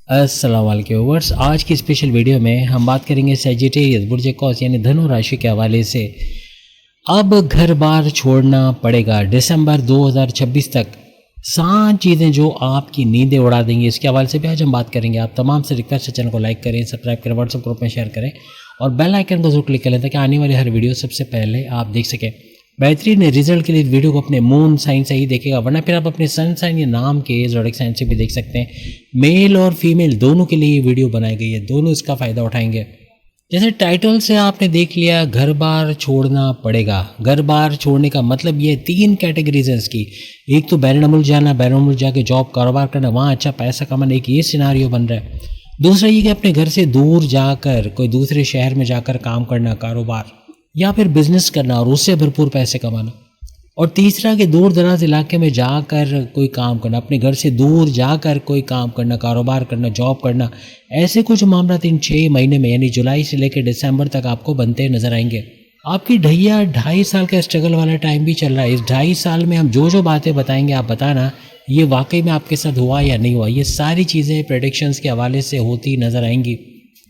अस्सलाम वालेकुम व्यूअर्स। आज की स्पेशल वीडियो में हम बात करेंगे सैजिटेरियस बुर्ज कौस यानी धनु राशि के हवाले से। अब घर बार छोड़ना पड़ेगा दिसंबर 2026 तक। 7 चीज़ें जो आपकी नींदें उड़ा देंगी, इसके हवाले से भी आज हम बात करेंगे। आप तमाम से रिक्वेस्ट है चैनल को लाइक करें, सब्सक्राइब करें, व्हाट्सएप ग्रुप में शेयर करें और बेल आइकन को जरूर क्लिक करें ताकि आने वाली हर वीडियो सबसे पहले आप देख सकें। बेहतरीन रिजल्ट के लिए वीडियो को अपने मून साइन से ही देखेगा, वरना फिर आप अपने सन साइन या नाम के ज़ोडिएक साइन से भी देख सकते हैं। मेल और फीमेल दोनों के लिए ये वीडियो बनाई गई है, दोनों इसका फ़ायदा उठाएंगे। जैसे टाइटल से आपने देख लिया, घर बार छोड़ना पड़ेगा। घर बार छोड़ने का मतलब ये 3 कैटेगरीज है इसकी। एक तो बैरून मुल्क जाना, बैरून मुल्क जाके जॉब कारोबार करना, वहाँ अच्छा पैसा कमाना, एक ये सिनारियो बन रहा है। दूसरा ये कि अपने घर से दूर जाकर कोई दूसरे शहर में जाकर काम करना, कारोबार या फिर बिजनेस करना और उससे भरपूर पैसे कमाना। और तीसरा कि दूर दराज इलाके में जाकर कोई काम करना, अपने घर से दूर जाकर कोई काम करना, कारोबार करना, जॉब करना। ऐसे कुछ मामला 6 महीने में यानी जुलाई से लेकर दिसंबर तक आपको बनते नजर आएंगे। आपकी ढैया 2.5 साल का स्ट्रगल वाला टाइम भी चल रहा है। इस 2.5 साल में हम जो बातें बताएंगे आप बताना ये वाकई में आपके साथ हुआ या नहीं हुआ। ये सारी चीज़ें प्रेडिक्शंस के हवाले से होती नजर आएंगी।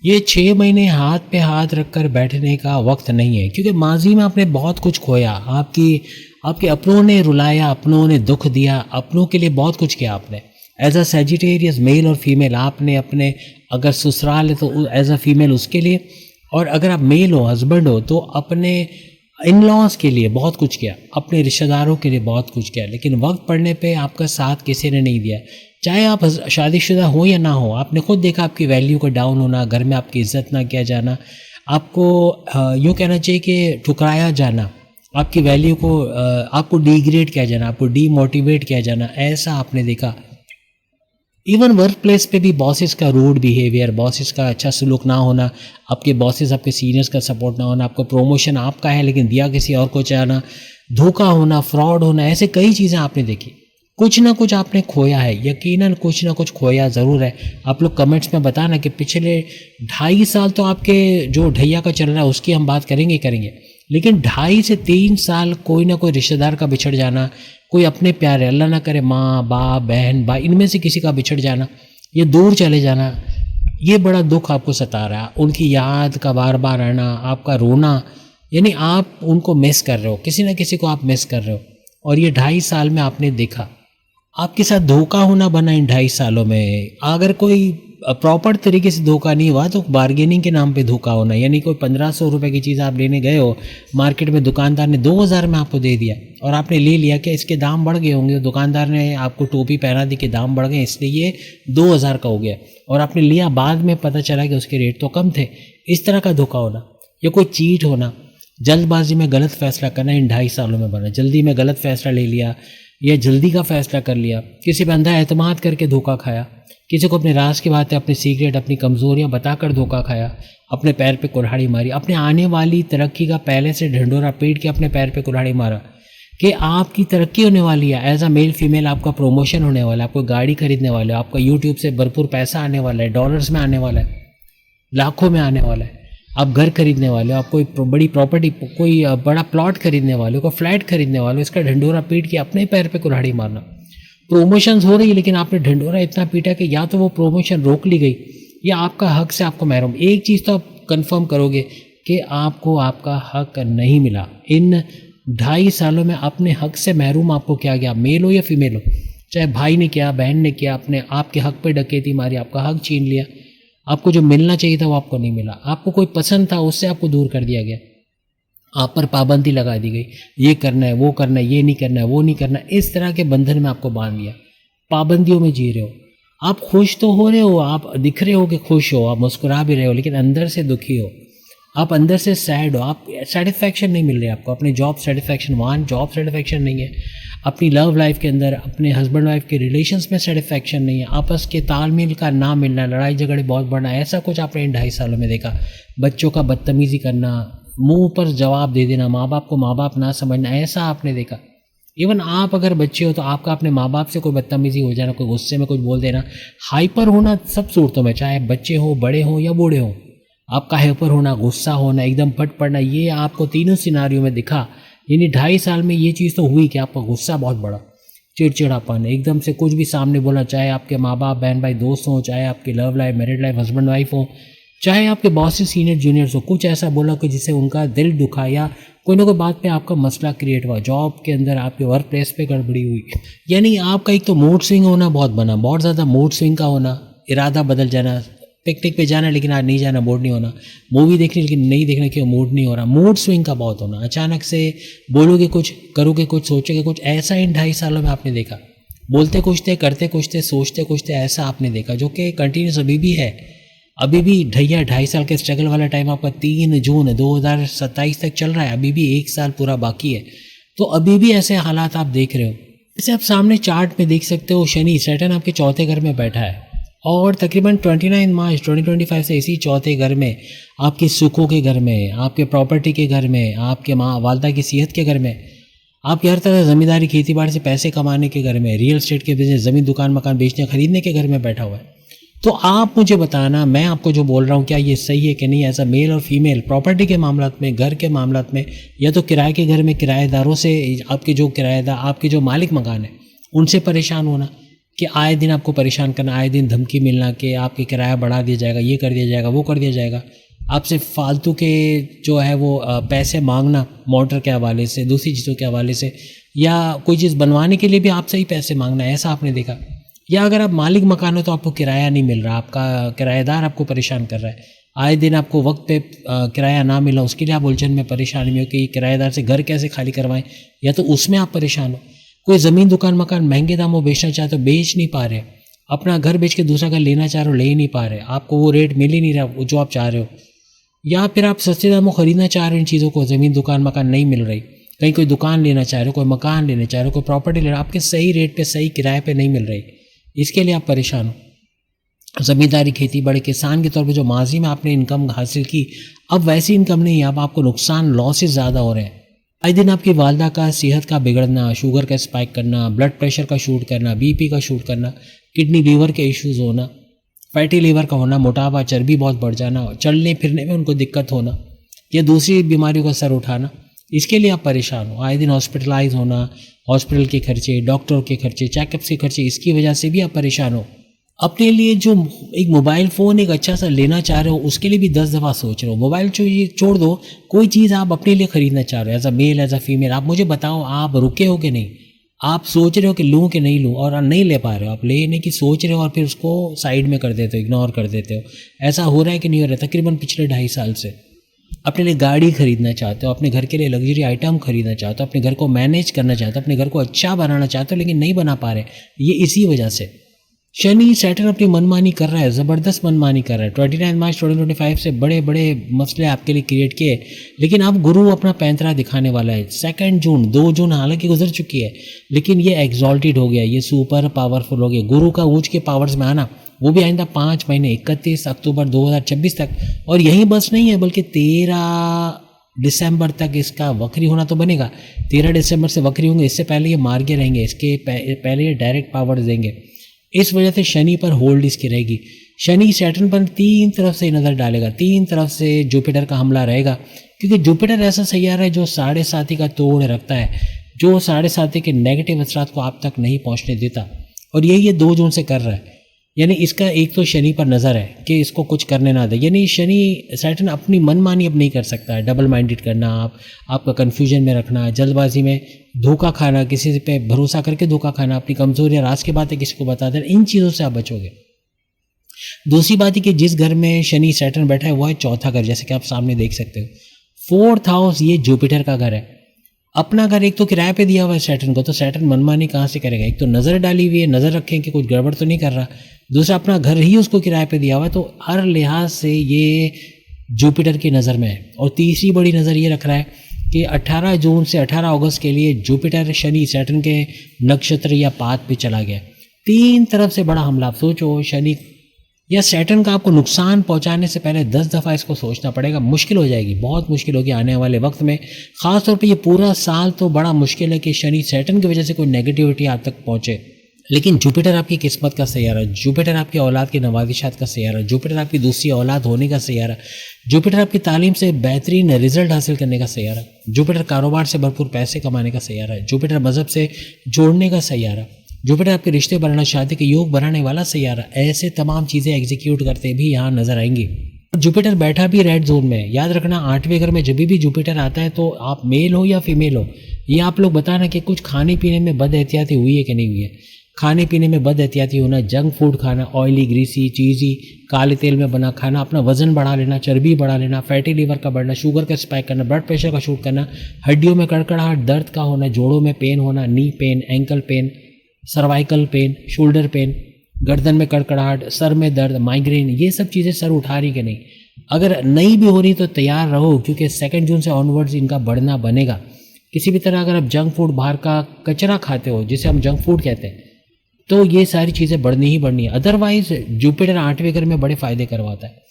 ये 6 महीने हाथ पे हाथ रखकर बैठने का वक्त नहीं है, क्योंकि माजी में आपने बहुत कुछ खोया। आपके अपनों ने रुलाया, अपनों ने दुख दिया, अपनों के लिए बहुत कुछ किया आपने। एज अ सेजिटेरियस मेल और फीमेल आपने अपने, अगर ससुराल है तो एज अ फीमेल उसके लिए, और अगर आप मेल हो, हस्बैंड हो, तो अपने इन लॉज के लिए बहुत कुछ किया, अपने रिश्तेदारों के लिए बहुत कुछ किया। लेकिन वक्त पड़ने पे आपका साथ किसी ने नहीं दिया। चाहे आप शादीशुदा हो या ना हो, आपने खुद देखा आपकी वैल्यू का डाउन होना, घर में आपकी इज्जत ना किया जाना, आपको यूँ कहना चाहिए कि ठुकराया जाना, आपकी वैल्यू को आपको डिग्रेड किया जाना, आपको डीमोटिवेट किया जाना, ऐसा आपने देखा। इवन वर्क प्लेस पे भी बॉसेस का रूड बिहेवियर, बॉसेस का अच्छा सलूक ना होना, आपके बॉसेस आपके सीनियर्स का सपोर्ट ना होना, आपको प्रमोशन आपका है लेकिन दिया किसी और को चाहना, धोखा होना, फ्रॉड होना, ऐसे कई चीज़ें आपने देखी। कुछ ना कुछ आपने खोया है, यकीनन कुछ ना कुछ खोया ज़रूर है। आप लोग कमेंट्स में बताना कि पिछले 2.5 साल तो आपके जो ढैया का चल रहा है उसकी हम बात करेंगे लेकिन 2.5 से 3 साल कोई ना कोई रिश्तेदार का बिछड़ जाना, कोई अपने प्यारे, अल्लाह ना करे, माँ बाप बहन भाई, इनमें से किसी का बिछड़ जाना, ये दूर चले जाना, ये बड़ा दुख आपको सता रहा है। उनकी याद का बार बार आना, आपका रोना, यानी आप उनको मिस कर रहे हो, किसी ना किसी को आप मिस कर रहे हो। और ये 2.5 साल में आपने देखा आपके साथ धोखा होना बना। इन 2.5 सालों में अगर कोई प्रॉपर तरीके से धोखा नहीं हुआ तो बार्गेनिंग के नाम पे धोखा होना, यानी कोई 1500 रुपये की चीज़ आप लेने गए हो मार्केट में, दुकानदार ने 2000 में आपको दे दिया और आपने ले लिया कि इसके दाम बढ़ गए होंगे, दुकानदार ने आपको टोपी पहना दी कि दाम बढ़ गए इसलिए ये 2000 का हो गया, और आपने लिया, बाद में पता चला कि उसके रेट तो कम थे। इस तरह का धोखा होना या कोई चीट होना, जल्दबाजी में गलत फैसला करना, इन 2.5 सालों में बना। जल्दी में गलत फैसला ले लिया या जल्दी का फैसला कर लिया, किसी पर अंधा एतमाद करके धोखा खाया, किसी को अपने राज की बातें, अपने सीक्रेट, अपनी कमज़ोरियां बताकर धोखा खाया, अपने पैर पे कुल्हाड़ी मारी, अपने आने वाली तरक्की का पहले से ढंढोरा पीट के अपने पैर पे कुल्हाड़ी मारा कि आपकी तरक्की होने वाली है। एज अ मेल फीमेल आपका प्रमोशन होने वाला है, आपको गाड़ी खरीदने वाले हो, आपका यूट्यूब से भरपूर पैसा आने वाला है, डॉलर्स में आने वाला है, लाखों में आने वाला है। आप घर खरीदने वाले हो, आप कोई बड़ी प्रॉपर्टी, कोई बड़ा प्लॉट खरीदने वाले हो, कोई फ्लैट खरीदने वाले हो, इसका ढंढोरा पीट के अपने पैर पे कुल्हाड़ी मारना। प्रमोशंस हो रही है लेकिन आपने ढंढोरा इतना पीटा कि या तो वो प्रमोशन रोक ली गई या आपका हक से आपको महरूम। एक चीज़ तो आप कंफर्म करोगे कि आपको आपका हक नहीं मिला। इन 2.5 सालों में अपने हक से महरूम आपको क्या गया, मेल हो या फीमेल हो, चाहे भाई ने किया, बहन ने किया, अपने आपके हक पे डकैती मारी, आपका हक छीन लिया, आपको जो मिलना चाहिए था वो आपको नहीं मिला, आपको कोई पसंद था उससे आपको दूर कर दिया गया, आप पर पाबंदी लगा दी गई, ये करना है, वो करना है, ये नहीं करना है, वो नहीं करना है, इस तरह के बंधन में आपको बांध दिया, पाबंदियों में जी रहे हो। आप खुश तो हो रहे हो, आप दिख रहे हो कि खुश हो, आप मुस्कुरा भी रहे हो, लेकिन अंदर से दुखी हो, आप अंदर से सैड हो, आप सेटिस्फैक्शन नहीं मिल रही आपको, अपने जॉब सेटिस्फैक्शन, वहाँ जॉब सेटिस्फैक्शन नहीं है, अपनी लव लाइफ के अंदर, अपने हस्बैंड वाइफ के रिलेशंस में सेटिस्फैक्शन नहीं है, आपस के तालमेल का ना मिलना, लड़ाई झगड़े बहुत बढ़ना, ऐसा कुछ आपने इन 2.5 सालों में देखा। बच्चों का बदतमीज़ी करना, मुंह पर जवाब दे देना, माँ बाप को माँ बाप ना समझना, ऐसा आपने देखा। इवन आप अगर बच्चे हो तो आपका अपने माँ बाप से कोई बदतमीज़ी हो जाना, कोई गुस्से में कुछ बोल देना, हाइपर होना सब सूरतों में, चाहे बच्चे हो, बड़े हो या बूढ़े हो, आपका हाइपर होना, गुस्सा होना, एकदम फट पड़ना, ये आपको तीनों सिनारियों में दिखा। यानी 2.5 साल में ये चीज़ तो हुई कि आपका गुस्सा बहुत बढ़ा, चिड़चिड़ापन, एकदम से कुछ भी सामने बोला, चाहे आपके माँ बाप, बहन भाई, दोस्त हों, चाहे आपकी love life, married life, husband wife हो, चाहे आपके बॉसेस, सीनियर जूनियर्स हो, कुछ ऐसा बोला कि जिससे उनका दिल दुखा या कोई ना कोई बात पे आपका मसला क्रिएट हुआ, जॉब के अंदर आपके वर्क प्लेस पे गड़बड़ी हुई, यानी आपका एक तो मूड स्विंग होना बहुत ज़्यादा मूड स्विंग का होना, इरादा बदल जाना, पिकनिक पे जाना लेकिन आज नहीं जाना, मूड नहीं होना, मूवी देखने लेकिन नहीं देखने क्यों, मूड नहीं हो रहा, मूड स्विंग का बहुत होना, अचानक से बोलोगे कुछ, करोगे कुछ, सोचोगे कुछ, ऐसा इन 2.5 सालों में आपने देखा। बोलते कुछ थे, करते कुछ थे, सोचते कुछ थे, ऐसा आपने देखा, जो कि कंटिन्यूस अभी भी है। अभी भी 2.5 साल के स्ट्रगल वाला टाइम आपका 3 जून 2027 तक चल रहा है, अभी भी 1 साल पूरा बाकी है, तो अभी भी ऐसे हालात आप देख रहे हो। जैसे आप सामने चार्ट में देख सकते हो, शनि सैटर्न आपके चौथे घर में बैठा है और तकरीबन 29 मार्च 2025 से इसी चौथे घर में, आपके सुखों के घर में, आपके प्रॉपर्टी के घर में, आपके माँ वालदा की सेहत के घर में, आपकी हर तरह ज़मींदारी खेती बाड़ी से पैसे कमाने के घर में, रियल एस्टेट के बिजनेस, ज़मीन दुकान मकान बेचने खरीदने के घर में बैठा हुआ है। तो आप मुझे बताना, मैं आपको जो बोल रहा हूँ क्या ये सही है कि नहीं। ऐसा मेल और फीमेल प्रॉपर्टी के मामलात में, घर के मामलात में, या तो किराए के घर में किराएदारों से, आपके जो किराएदार, आपके जो मालिक मकान है उनसे परेशान होना कि आए दिन आपको परेशान करना, आए दिन धमकी मिलना कि आपके किराया बढ़ा दिया जाएगा, ये कर दिया जाएगा, वो कर दिया जाएगा, आपसे फालतू के जो है वो पैसे मांगना मोटर के हवाले से, दूसरी चीज़ों के हवाले से, या कोई चीज़ बनवाने के लिए भी आपसे ही पैसे मांगना, ऐसा आपने देखा। या अगर आप मालिक मकान हो तो आपको किराया नहीं मिल रहा, आपका किराएदार आपको परेशान कर रहा है, आए दिन आपको वक्त पे किराया ना मिला, उसके लिए आप उलझन में परेशानी में हो कि किराएदार से घर कैसे खाली करवाएं, या तो उसमें आप परेशान हो। कोई ज़मीन दुकान मकान महंगे दामों बेचना चाहते हो, बेच नहीं पा रहे, अपना घर बेच के दूसरा घर लेना चाह रहे हो, ले ही नहीं पा रहे, आपको वो रेट मिल ही नहीं रहा जो आप चाह रहे हो, या फिर आप सस्ते दामों खरीदना चाह रहे हो इन चीज़ों को, ज़मीन दुकान मकान नहीं मिल रही, कहीं कोई दुकान लेना चाह रहे हो, कोई मकान लेना चाह रहे हो, कोई प्रॉपर्टी लेना, आपके सही रेट पे, सही किराए पे नहीं मिल रही, इसके लिए आप परेशान हो। ज़मींदारी खेती बड़े किसान के तौर पे जो माजी में आपने इनकम हासिल की, अब वैसी इनकम नहीं है, अब आपको नुकसान, लॉसेस ज़्यादा हो रहे हैं। आए दिन आपकी वालदा का सेहत का बिगड़ना, शुगर का स्पाइक करना, ब्लड प्रेशर का शूट करना, बीपी का शूट करना, किडनी लीवर के इश्यूज़ होना, फैटी लीवर का होना, मोटापा, चर्बी बहुत बढ़ जाना, चलने फिरने में उनको दिक्कत होना, या दूसरी बीमारियों का सर उठाना, इसके लिए आप परेशान हो। आए दिन हॉस्पिटलाइज होना, हॉस्पिटल के खर्चे, डॉक्टर के खर्चे, चेकअप्स के खर्चे, इसकी वजह से भी आप परेशान हो। अपने लिए जो एक मोबाइल फ़ोन एक अच्छा सा लेना चाह रहे हो, उसके लिए भी 10 दफ़ा सोच रहे हो। मोबाइल छोड़ दो, कोई चीज़ आप अपने लिए ख़रीदना चाह रहे हो, as a male as a female, आप मुझे बताओ, आप रुके हो कि नहीं, आप सोच रहे हो कि लूँ कि नहीं लूँ, और नहीं ले पा रहे हो, आप लेने की सोच रहे हो और फिर उसको साइड में कर देते हो, इग्नोर कर देते हो। ऐसा हो रहा है कि नहीं हो रहा है? तकरीबन पिछले 2.5 साल से अपने लिए गाड़ी खरीदना चाहते हो, अपने घर के लिए लग्जरी आइटम खरीदना चाहते हो, अपने घर को मैनेज करना चाहते हो, अपने घर को अच्छा बनाना चाहते हो, लेकिन नहीं बना पा रहे, ये इसी वजह से। शनि सैटर्न अपनी मनमानी कर रहा है, ज़बरदस्त मनमानी कर रहा है। 29 मार्च 2025 से बड़े बड़े मसले आपके लिए क्रिएट किए, लेकिन अब गुरु अपना पैंतरा दिखाने वाला है। 2 जून 2 जून हालांकि गुजर चुकी है, लेकिन ये एग्जॉल्टेड हो गया, ये सुपर पावरफुल हो गया। गुरु का ऊँच के पावर्स में आना, वो भी आइंदा 5 महीने 31 अक्टूबर 2026 तक, और यही बस नहीं है बल्कि 13 दिसंबर तक इसका वक्री होना तो बनेगा। 13 दिसंबर से वक्री होंगे, इससे पहले ये मार के रहेंगे, इसके पहले ये डायरेक्ट पावर्स देंगे। इस वजह से शनि पर होल्ड इसकी रहेगी। शनि सैटर्न पर 3 तरफ से नज़र डालेगा, 3 तरफ से जुपिटर का हमला रहेगा, क्योंकि जुपिटर ऐसा सैयारा है जो 7.5 का तोड़ रखता है, जो 7.5 के नेगेटिव असरात को आप तक नहीं पहुंचने देता, और यही ये 2 जून से कर रहा है। यानी इसका एक तो शनि पर नज़र है कि इसको कुछ करने ना दे, यानी शनि सैटर्न अपनी मनमानी अब नहीं कर सकता है। डबल माइंडेड करना, आपका कन्फ्यूजन में रखना, जल्दबाजी में धोखा खाना, किसी पे भरोसा करके धोखा खाना, अपनी कमज़ोरी या राज की बातें किसी को बता देना, इन चीज़ों से आप बचोगे। दूसरी बात है कि जिस घर में शनि सैटर्न बैठा है वो है चौथा घर, जैसे कि आप सामने देख सकते हो। 4th हाउस ये जुपिटर का घर है। अपना घर एक तो किराए पे दिया हुआ है सैटर्न को, तो सैटर्न मनमानी कहाँ से करेगा? एक तो नज़र डाली हुई है, नज़र रखें कि कुछ गड़बड़ तो नहीं कर रहा। दूसरा अपना घर ही उसको किराए पे दिया हुआ है, तो हर लिहाज से ये जुपिटर की नज़र में है। और तीसरी बड़ी नज़र ये रख रहा है कि 18 जून से 18 अगस्त के लिए जुपिटर शनि सैटर्न के नक्षत्र या पात पे चला गया। 3 तरफ से बड़ा हमला। आप सोचो, शनि या सैटर्न का आपको नुकसान पहुंचाने से पहले 10 दफ़ा इसको सोचना पड़ेगा। मुश्किल हो जाएगी, बहुत मुश्किल होगी आने वाले वक्त में। ख़ास तौर पे ये पूरा साल तो बड़ा मुश्किल है कि शनि सैटर्न की वजह से कोई नेगेटिविटी आप तक पहुंचे, लेकिन जुपिटर आपकी किस्मत का सैयारा, जुपिटर आपकी औलाद की नवाजिशात का सैयारा, जुपिटर आपकी दूसरी औलाद होने का सैयारा, जुपिटर आपकी तालीम से बेहतरीन रिजल्ट हासिल करने का सैयारा, जुपिटर कारोबार से भरपूर पैसे कमाने का सैयारा, जुपिटर मजहब से जोड़ने का सैयारा, जुपिटर आपके रिश्ते बढ़ाना, शादी के योग बढ़ाने वाला सैयारा। ऐसे तमाम चीज़ें एग्जीक्यूट करते भी यहाँ नजर आएंगी। जुपिटर बैठा भी रेड जोन में। याद रखना 8वें घर में जब भी जुपिटर आता है तो आप मेल हो या फीमेल हो, ये आप लोग बताना कि कुछ खाने पीने में बद एहतियाती हुई है कि नहीं हुई है। खाने पीने में बद एहतियाती होना, जंक फूड खाना, ऑयली, ग्रीसी, चीज़ी, काले तेल में बना खाना, अपना वजन बढ़ा लेना, चर्बी बढ़ा लेना, फैटी लीवर का बढ़ना, शुगर का स्पाइक करना, ब्लड प्रेशर का शूट करना, हड्डियों में कड़कड़ाहट, दर्द का होना, जोड़ों में पेन होना, knee pain, ankle pain, cervical pain, shoulder pain, गर्दन में कड़कड़ाहट, सर में दर्द, माइग्रेन, ये सब चीज़ें सर उठा रही कि नहीं। अगर नहीं भी हो रही तो तैयार रहो, क्योंकि 2 जून से ऑनवर्ड्स इनका बढ़ना बनेगा। किसी भी तरह अगर आप जंक फूड, बाहर का कचरा खाते हो, जिसे हम जंक फूड कहते हैं, तो ये सारी चीज़ें बढ़नी ही बढ़नी है। अदरवाइज जुपिटर 8वें घर में बड़े फ़ायदे करवाता है।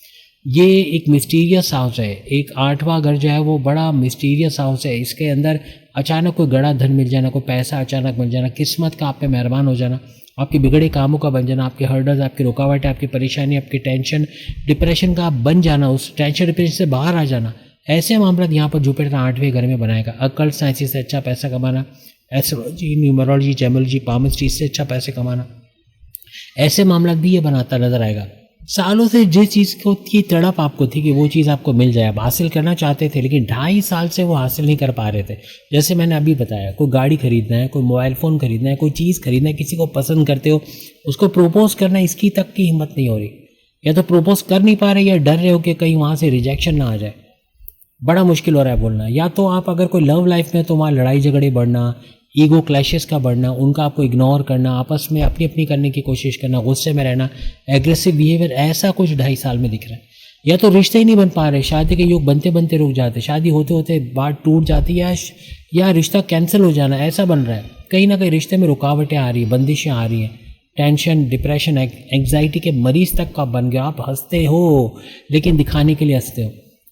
ये एक मिस्टीरियस हाउस है, एक 8वां घर जो है वो बड़ा मिस्टीरियस हाउस है। इसके अंदर अचानक कोई गड़ा धन मिल जाना, कोई पैसा अचानक मिल जाना, किस्मत का आप पे मेहरबान हो जाना, आपके बिगड़े कामों का बन जाना, आपके हर्डल्स, आपकी रुकावटें, आपकी परेशानी, आपकी टेंशन, डिप्रेशन का आप बन जाना, उस टेंशन डिप्रेशन से बाहर आ जाना। ऐसे मामला यहाँ पर जुपिटर 8वें घर में बनाएगा। अकल्ट साइंस से अच्छा पैसा कमाना, एस्ट्रोलॉजी, न्यूमरोलॉजी, जेमोलॉजी, पामिस्ट्री से अच्छा पैसे कमाना, ऐसे मामला भी ये बनाता नजर आएगा। सालों से जिस चीज़ को की तड़प आपको थी कि वो चीज़ आपको मिल जाए, आप हासिल करना चाहते थे, लेकिन 2.5 साल से वो हासिल नहीं कर पा रहे थे। जैसे मैंने अभी बताया, कोई गाड़ी खरीदना है, कोई मोबाइल फ़ोन खरीदना है, कोई चीज़ खरीदना है, किसी को पसंद करते हो, उसको प्रपोज करना, इसकी तक की हिम्मत नहीं हो रही। या तो प्रपोज कर नहीं पा रहे या डर रहे हो कि कहीं वहाँ से रिजेक्शन ना आ जाए। बड़ा मुश्किल हो रहा है बोलना। या तो आप अगर कोई लव लाइफ में, तो वहाँ लड़ाई झगड़े बढ़ना, ईगो क्लैशेस का बढ़ना, उनका आपको इग्नोर करना, आपस में अपनी अपनी करने की कोशिश करना, गुस्से में रहना, एग्रेसिव बिहेवियर, ऐसा कुछ 2.5 साल में दिख रहा है। या तो रिश्ते ही नहीं बन पा रहे, शादी के योग बनते बनते रुक जाते, शादी होते होते बात टूट जाती है, या रिश्ता कैंसिल हो जाना, ऐसा बन रहा है। कहीं ना कहीं रिश्ते में रुकावटें आ रही हैं, बंदिशें आ रही हैं, टेंशन, डिप्रेशन, एंग्जाइटी के मरीज तक का बन गया। आप हंसते हो लेकिन दिखाने के लिए हंसते हो,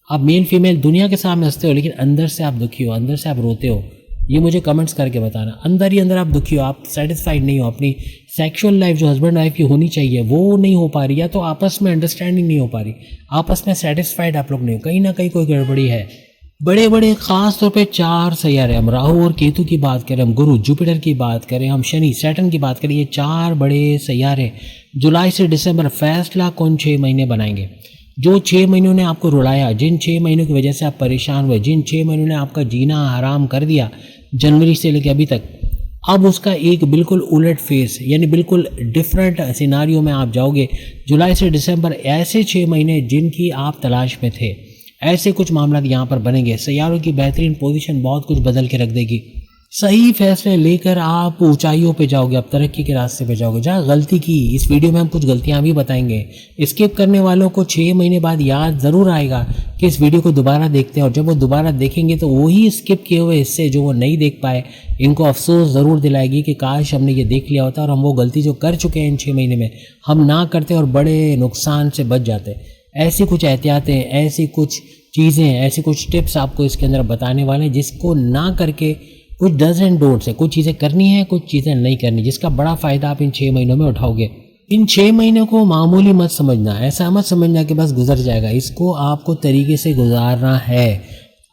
आप मेल फीमेल दुनिया के सामने हंसते हो, लेकिन अंदर से आप दुखी हो, अंदर से आप रोते हो। ये मुझे कमेंट्स करके बताना। अंदर ही अंदर आप दुखी हो, आप सेटिस्फाइड नहीं हो, अपनी सेक्सुअल लाइफ जो हस्बैंड वाइफ की होनी चाहिए वो नहीं हो पा रही, या तो आपस में अंडरस्टैंडिंग नहीं हो पा रही, आपस में सेटिस्फाइड आप लोग नहीं हो, कहीं ना कहीं कोई गड़बड़ी है। बड़े बड़े खास तौर पे 4 सैयारे, हम राहु और केतु की बात करें, हम गुरु जुपिटर की बात करें, हम शनि सैटर्न की बात करें, ये 4 बड़े सैयारे जुलाई से दिसंबर फैसला कौन 6 महीने बनाएंगे। जो 6 महीनों ने आपको रुलाया, जिन 6 महीनों की वजह से आप परेशान हुए, जिन 6 महीनों ने आपका जीना हराम कर दिया जनवरी से लेकर अभी तक, अब उसका एक बिल्कुल उलट फेस, यानी बिल्कुल डिफरेंट सिनारियो में आप जाओगे। जुलाई से दिसंबर ऐसे 6 महीने जिनकी आप तलाश में थे, ऐसे कुछ मामला यहाँ पर बनेंगे। सैयारों की बेहतरीन पोजीशन बहुत कुछ बदल के रख देगी। सही फैसले लेकर आप ऊंचाइयों पे जाओगे, आप तरक्की के रास्ते पे जाओगे। जहाँ गलती की, इस वीडियो में हम कुछ गलतियाँ भी बताएंगे। स्किप करने वालों को 6 महीने बाद याद ज़रूर आएगा कि इस वीडियो को दोबारा देखते हैं, और जब वो दोबारा देखेंगे तो वही स्किप किए हुए हिस्से जो वो नहीं देख पाए, इनको अफसोस ज़रूर दिलाएगी कि काश हमने ये देख लिया होता और हम वो गलती जो कर चुके हैं इन 6 महीने में हम ना करते और बड़े नुकसान से बच जाते। ऐसी कुछ एहतियातें, ऐसी कुछ चीज़ें, ऐसी कुछ टिप्स आपको इसके अंदर बताने वाले हैं, जिसको ना करके कुछ डज एंड डोंट्स है, कुछ चीज़ें करनी है, कुछ चीज़ें नहीं करनी, जिसका बड़ा फ़ायदा आप इन 6 महीनों में उठाओगे। इन 6 महीनों को मामूली मत समझना, ऐसा मत समझना कि बस गुजर जाएगा। इसको आपको तरीके से गुजारना है।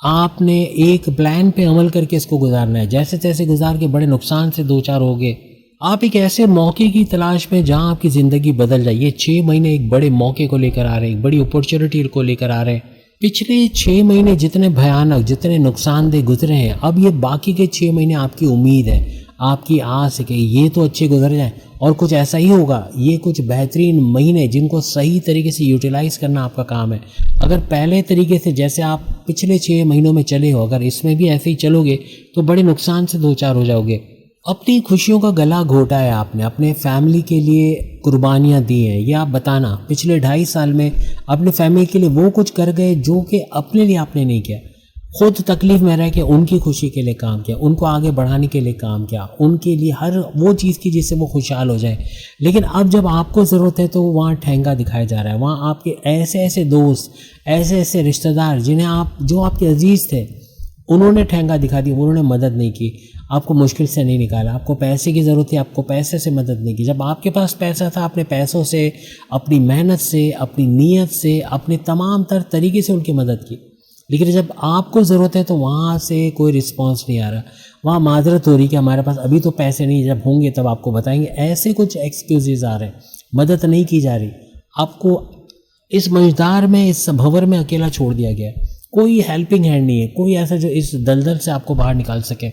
आपने एक प्लान पे अमल करके इसको गुजारना है। जैसे तैसे गुजार के बड़े नुकसान से 2-4 होगे। आप एक ऐसे मौके की तलाश में जहां आपकी ज़िंदगी बदल जाए। ये 6 महीने एक बड़े मौके को लेकर आ रहे हैं, एक बड़ी अपॉर्चुनिटी को लेकर आ रहे हैं। पिछले 6 महीने जितने भयानक, जितने नुकसानदेह गुजरे हैं, अब ये बाकी के 6 महीने आपकी उम्मीद है, आपकी आस है कि ये तो अच्छे गुजर जाएं, और कुछ ऐसा ही होगा। ये कुछ बेहतरीन महीने जिनको सही तरीके से यूटिलाइज करना आपका काम है। अगर पहले तरीके से जैसे आप पिछले 6 महीनों में चले हो, अगर इसमें भी ऐसे ही चलोगे तो बड़े नुकसान से 2-4 हो जाओगे। अपनी खुशियों का गला घोटा है आपने, अपने फैमिली के लिए कुर्बानियाँ दी हैं। ये आप बताना पिछले 2.5 साल में अपने फैमिली के लिए वो कुछ कर गए जो कि अपने लिए आपने नहीं किया। खुद तकलीफ में रह के उनकी खुशी के लिए काम किया, उनको आगे बढ़ाने के लिए काम किया, उनके लिए हर वो चीज़ की जिससे वो खुशहाल हो जाए। लेकिन अब जब आपको ज़रूरत है तो वहाँ ठेंगा दिखाया जा रहा है। वहाँ आपके ऐसे ऐसे दोस्त, ऐसे ऐसे रिश्तेदार जिन्हें आप, जो आपके अजीज़ थे, उन्होंने ठेंगा दिखा दी, उन्होंने मदद नहीं की, आपको मुश्किल से नहीं निकाला, आपको पैसे की ज़रूरत थी, आपको पैसे से मदद नहीं की। जब आपके पास पैसा था, अपने पैसों से, अपनी मेहनत से, अपनी नीयत से, अपने तमाम तर तरीके से उनकी मदद की। लेकिन जब आपको ज़रूरत है तो वहाँ से कोई रिस्पांस नहीं आ रहा, वहाँ माजरत हो रही कि हमारे पास अभी तो पैसे नहीं, जब होंगे तब आपको बताएंगे, ऐसे कुछ एक्सक्यूजेज आ रहे हैं, मदद नहीं की जा रही। आपको इस मझधार में, इस भंवर में अकेला छोड़ दिया गया, कोई हेल्पिंग हैंड नहीं है, कोई ऐसा जो इस दलदल से आपको बाहर निकाल सके।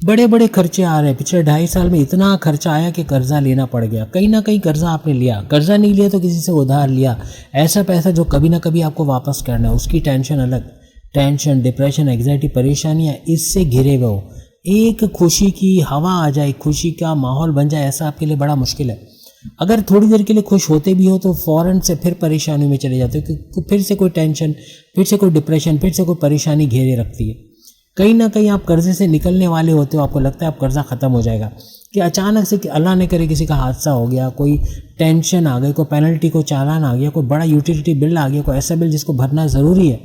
बड़े बड़े खर्चे आ रहे हैं, पिछले 2.5 साल में इतना खर्चा आया कि कर्जा लेना पड़ गया। कहीं ना कहीं कर्जा आपने लिया, कर्जा नहीं लिया तो किसी से उधार लिया, ऐसा पैसा जो कभी ना कभी आपको वापस करना है, उसकी टेंशन अलग, टेंशन, डिप्रेशन, एग्जाइटी, परेशानियां इससे घिरे हुए हो। एक खुशी की हवा आ जाए, खुशी का माहौल बन जाए, ऐसा आपके लिए बड़ा मुश्किल है। अगर थोड़ी देर के लिए खुश होते भी हो तो फ़ौरन से फिर परेशानी में चले जाते हो, क्योंकि फिर से कोई टेंशन, फिर से कोई डिप्रेशन, फिर से कोई परेशानी घेरे रखती है। कहीं ना कहीं आप कर्जे से निकलने वाले होते हो, आपको लगता है आप कर्जा ख़त्म हो जाएगा, कि अचानक से कि अल्लाह ने करे किसी का हादसा हो गया, कोई टेंशन आ गई, कोई पेनल्टी, कोई चालान आ गया, कोई बड़ा यूटिलिटी बिल आ गया, कोई ऐसा बिल जिसको भरना ज़रूरी है,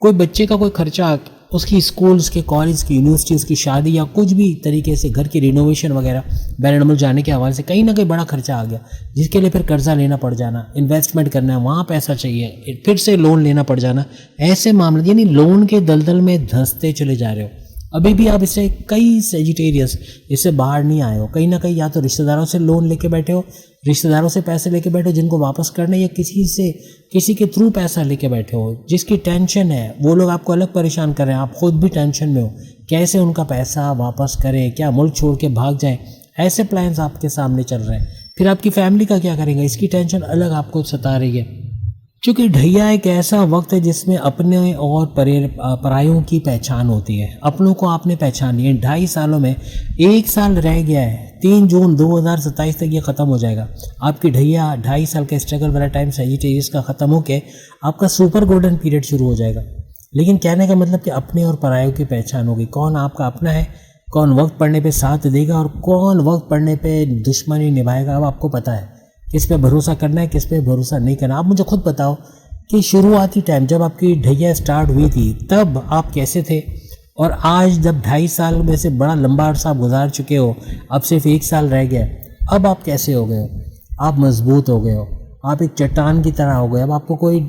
कोई बच्चे का कोई खर्चा, उसकी स्कूल्स के, कॉलेज की, यूनिवर्सिटी, उसकी शादी, या कुछ भी तरीके से घर की रिनोवेशन वगैरह बैरनमुल जाने के हवाले से कहीं ना कहीं बड़ा खर्चा आ गया, जिसके लिए फिर कर्जा लेना पड़ जाना, इन्वेस्टमेंट करना है, वहाँ पैसा चाहिए, फिर से लोन लेना पड़ जाना, ऐसे मामले, यानी लोन के दलदल में धंसते चले जा रहे हो। अभी भी आप इससे, कई सेजिटेरियस इससे बाहर नहीं आए हो। कहीं ना कहीं या तो रिश्तेदारों से लोन लेके बैठे हो, रिश्तेदारों से पैसे लेके बैठे हो जिनको वापस करने, या किसी के थ्रू पैसा लेके बैठे हो, जिसकी टेंशन है, वो लोग आपको अलग परेशान कर रहे हैं, आप खुद भी टेंशन में हो, कैसे उनका पैसा वापस करें, क्या मुल्क छोड़ के भाग जाएं, ऐसे प्लान्स आपके सामने चल रहे हैं। फिर आपकी फैमिली का क्या करेंगे, इसकी टेंशन अलग आपको सता रही है। क्योंकि ढैया एक ऐसा वक्त है जिसमें अपने और परायों की पहचान होती है। अपनों को आपने पहचान लिया, 2.5 सालों में 1 साल रह गया है, 3 जून 2027 तक ये ख़त्म हो जाएगा। आपकी ढैया 2.5 साल का स्ट्रगल वाला टाइम सजिटेरियस का ख़त्म होकर आपका सुपर गोल्डन पीरियड शुरू हो जाएगा। लेकिन कहने का मतलब कि अपने और परायों की पहचान होगी, कौन आपका अपना है, कौन वक्त पड़ने पर साथ देगा और कौन वक्त पड़ने पर दुश्मनी निभाएगा। अब आपको पता है किस पे भरोसा करना है, किस पे भरोसा नहीं करना। आप मुझे खुद बताओ कि शुरुआती टाइम जब आपकी ढैया स्टार्ट हुई थी तब आप कैसे थे, और आज जब 2.5 साल में से बड़ा लंबा अरसा आप गुजार चुके हो, अब सिर्फ 1 साल रह गया, अब आप कैसे हो गए हो? आप मजबूत हो गए हो, आप एक चट्टान की तरह हो गए। अब आपको कोई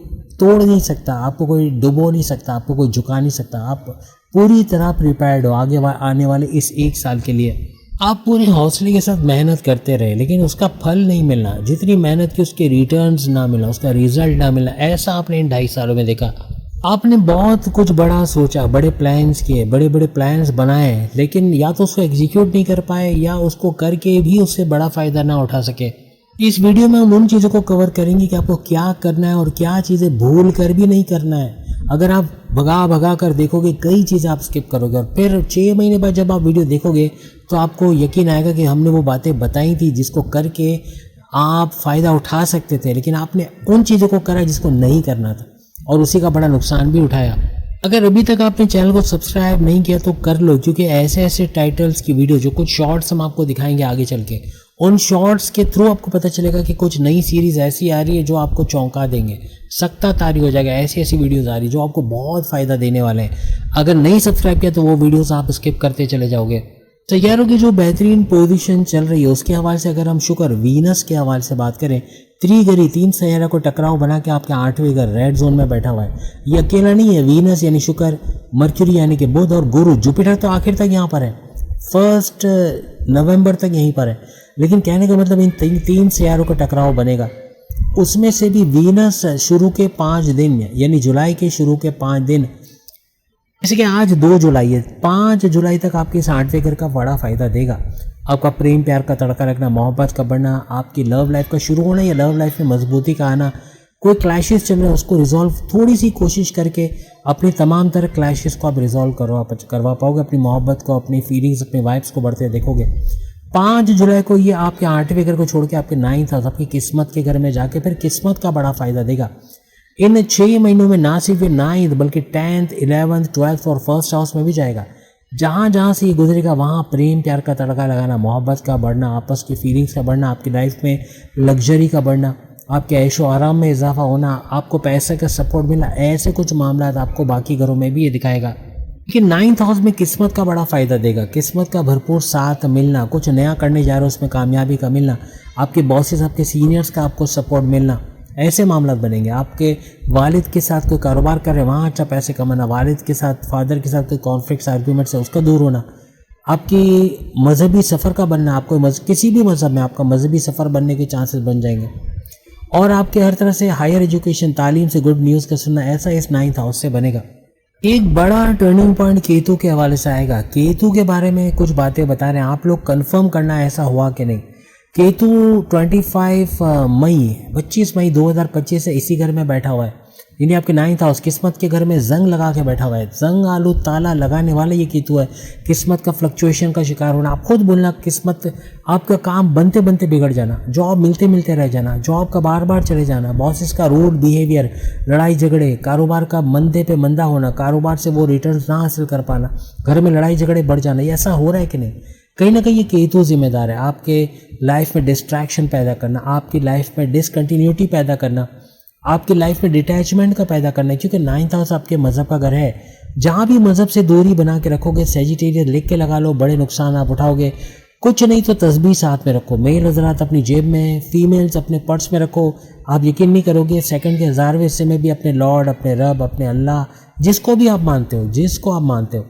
तोड़ नहीं सकता, आपको कोई डुबो नहीं सकता, आपको कोई झुका नहीं सकता। आप पूरी तरह प्रिपेयर्ड हो आगे आने वाले इस 1 साल के लिए। आप पूरे हौसले के साथ मेहनत करते रहे, लेकिन उसका फल नहीं मिलना, जितनी मेहनत की उसके रिटर्न्स ना मिलना, उसका रिजल्ट ना मिलना, ऐसा आपने इन 2.5 सालों में देखा। आपने बहुत कुछ बड़ा सोचा, बड़े प्लान्स किए, बड़े बड़े प्लान्स बनाए, लेकिन या तो उसको एग्जीक्यूट नहीं कर पाए या उसको करके भी उससे बड़ा फ़ायदा ना उठा सके। इस वीडियो में हम उन चीज़ों को कवर करेंगे कि आपको क्या करना है और क्या चीज़ें भूल कर भी नहीं करना है। अगर आप भगा कर देखोगे, कई चीज़ें आप स्किप करोगे और फिर 6 महीने बाद जब आप वीडियो देखोगे तो आपको यकीन आएगा कि हमने वो बातें बताई थी जिसको करके आप फ़ायदा उठा सकते थे, लेकिन आपने उन चीज़ों को करा जिसको नहीं करना था और उसी का बड़ा नुकसान भी उठाया। अगर अभी तक आपने चैनल को सब्सक्राइब नहीं किया तो कर लो, क्योंकि ऐसे ऐसे टाइटल्स की वीडियो, जो कुछ शॉर्ट्स हम आपको दिखाएंगे आगे चल के, उन शॉर्ट्स के थ्रू आपको पता चलेगा कि कुछ नई सीरीज़ ऐसी आ रही है जो आपको चौंका देंगे, सख्ता तारी हो जाएगा। ऐसी ऐसी वीडियोस आ रही है जो आपको बहुत फ़ायदा देने वाले हैं। अगर नहीं सब्सक्राइब किया तो वो वीडियोस आप स्किप करते चले जाओगे। सैयारों की जो बेहतरीन पोजीशन चल रही है उसके हवाले से अगर हम शुक्र, वीनस के हवाले से बात करें, त्रिगरी 3 सैयारा को टकराव बना के आपके 8वें घर रेड जोन में बैठा हुआ है। ये अकेला नहीं है, वीनस यानी शुक्र, मर्क्यूरी यानी कि बुध और गुरु, जुपिटर तो आखिर तक यहाँ पर है, 1 नवंबर तक यहीं पर है। लेकिन कहने का मतलब इन 3 सैयारों का टकराव बनेगा, उसमें से भी वीनस शुरू के 5 दिन यानी जुलाई के शुरू के 5 दिन, जैसे कि आज 2 जुलाई है, 5 जुलाई तक आपके इस 8वें घर का बड़ा फ़ायदा देगा। आपका प्रेम प्यार का तड़का लगना, मोहब्बत का बढ़ना, आपकी लव लाइफ का शुरू होना या लव लाइफ में मजबूती का आना, कोई क्लैशेस चल रहे हैं उसको रिजॉल्व, थोड़ी सी कोशिश करके अपनी तमाम तरह क्लैशेस को आप रिजॉल्व करवा पाओगे, अपनी मोहब्बत को, अपनी फीलिंग्स, अपने वाइब्स को बढ़ते देखोगे। 5 जुलाई को ये आपके 8वें घर को छोड़ के आपके 9th हाउस, आपकी किस्मत के घर में जाके फिर किस्मत का बड़ा फ़ायदा देगा। इन 6 महीनों में ना सिर्फ ये 9th बल्कि 10th, 11th, 12th और 1st हाउस में भी जाएगा। जहाँ से ये गुजरेगा वहाँ प्रेम प्यार का तड़का लगाना, मोहब्बत का बढ़ना, आपस की फीलिंग्स का बढ़ना, आपकी लाइफ में लग्जरी का बढ़ना, आपके ऐशो आराम में इजाफा होना, आपको पैसे का सपोर्ट मिलना, ऐसे कुछ मामला आपको बाकी घरों में भी ये दिखाएगा। कि 9th हाउस में किस्मत का बड़ा फायदा देगा, किस्मत का भरपूर साथ मिलना, कुछ नया करने जा रहे हो उसमें कामयाबी का मिलना, आपके बॉसेस आपके सीनियर्स का आपको सपोर्ट मिलना, ऐसे मामला बनेंगे। आपके वालिद के साथ कोई कारोबार कर रहे हैं वहाँ अच्छा पैसे कमाना, वालिद के साथ फादर के साथ कोई कॉन्फ्लिक्ट्स आर्ग्यूमेंट्स है उसका दूर होना, आपकी मजहबी सफ़र का बनना, आपको किसी भी मज़हब में आपका मजहबी सफ़र बनने के चांसेस बन जाएंगे। और आपके हर तरह से हायर एजुकेशन तालीम से गुड न्यूज़ का सुनना ऐसा इस 9th हाउस से बनेगा। एक बड़ा टर्निंग पॉइंट केतु के हवाले से आएगा। केतु के बारे में कुछ बातें बता रहे हैं, आप लोग कंफर्म करना ऐसा हुआ कि नहीं। केतु 25 मई 2025 से इसी घर में बैठा हुआ है, यानी आपके 9th हाउस किस्मत के घर में जंग लगा के बैठा हुआ है। जंग आलू ताला लगाने वाला ये केतु है। किस्मत का फ्लक्चुएशन का शिकार होना, आप खुद बोलना किस्मत, आपका काम बनते बनते बिगड़ जाना, जॉब मिलते मिलते रह जाना, जॉब का बार बार चले जाना, बॉसेस का रूड बिहेवियर, लड़ाई झगड़े, कारोबार का मंदे पे मंदा होना, कारोबार से वो रिटर्न ना हासिल कर पाना, घर में लड़ाई झगड़े बढ़ जाना, ये ऐसा हो रहा है कि नहीं। कहीं ना कहीं ये केतु जिम्मेदार है आपके लाइफ में डिस्ट्रैक्शन पैदा करना, आपकी लाइफ में डिसकंटिन्यूटी पैदा करना, आपकी लाइफ में डिटैचमेंट का पैदा करना है। क्योंकि 9th हाउस आपके मज़हब का घर है। जहाँ भी मज़हब से दूरी बना के रखोगे, सेजिटेरियस लिख के लगा लो, बड़े नुकसान आप उठाओगे। कुछ नहीं तो तस्बीह साथ में रखो, मेल हजरात अपनी जेब में, फीमेल्स अपने पर्स में रखो। आप यकीन नहीं करोगे, सेकंड के 1000वें हिस्से में भी अपने लॉर्ड, अपने रब, अपने अल्लाह, जिसको भी आप मानते हो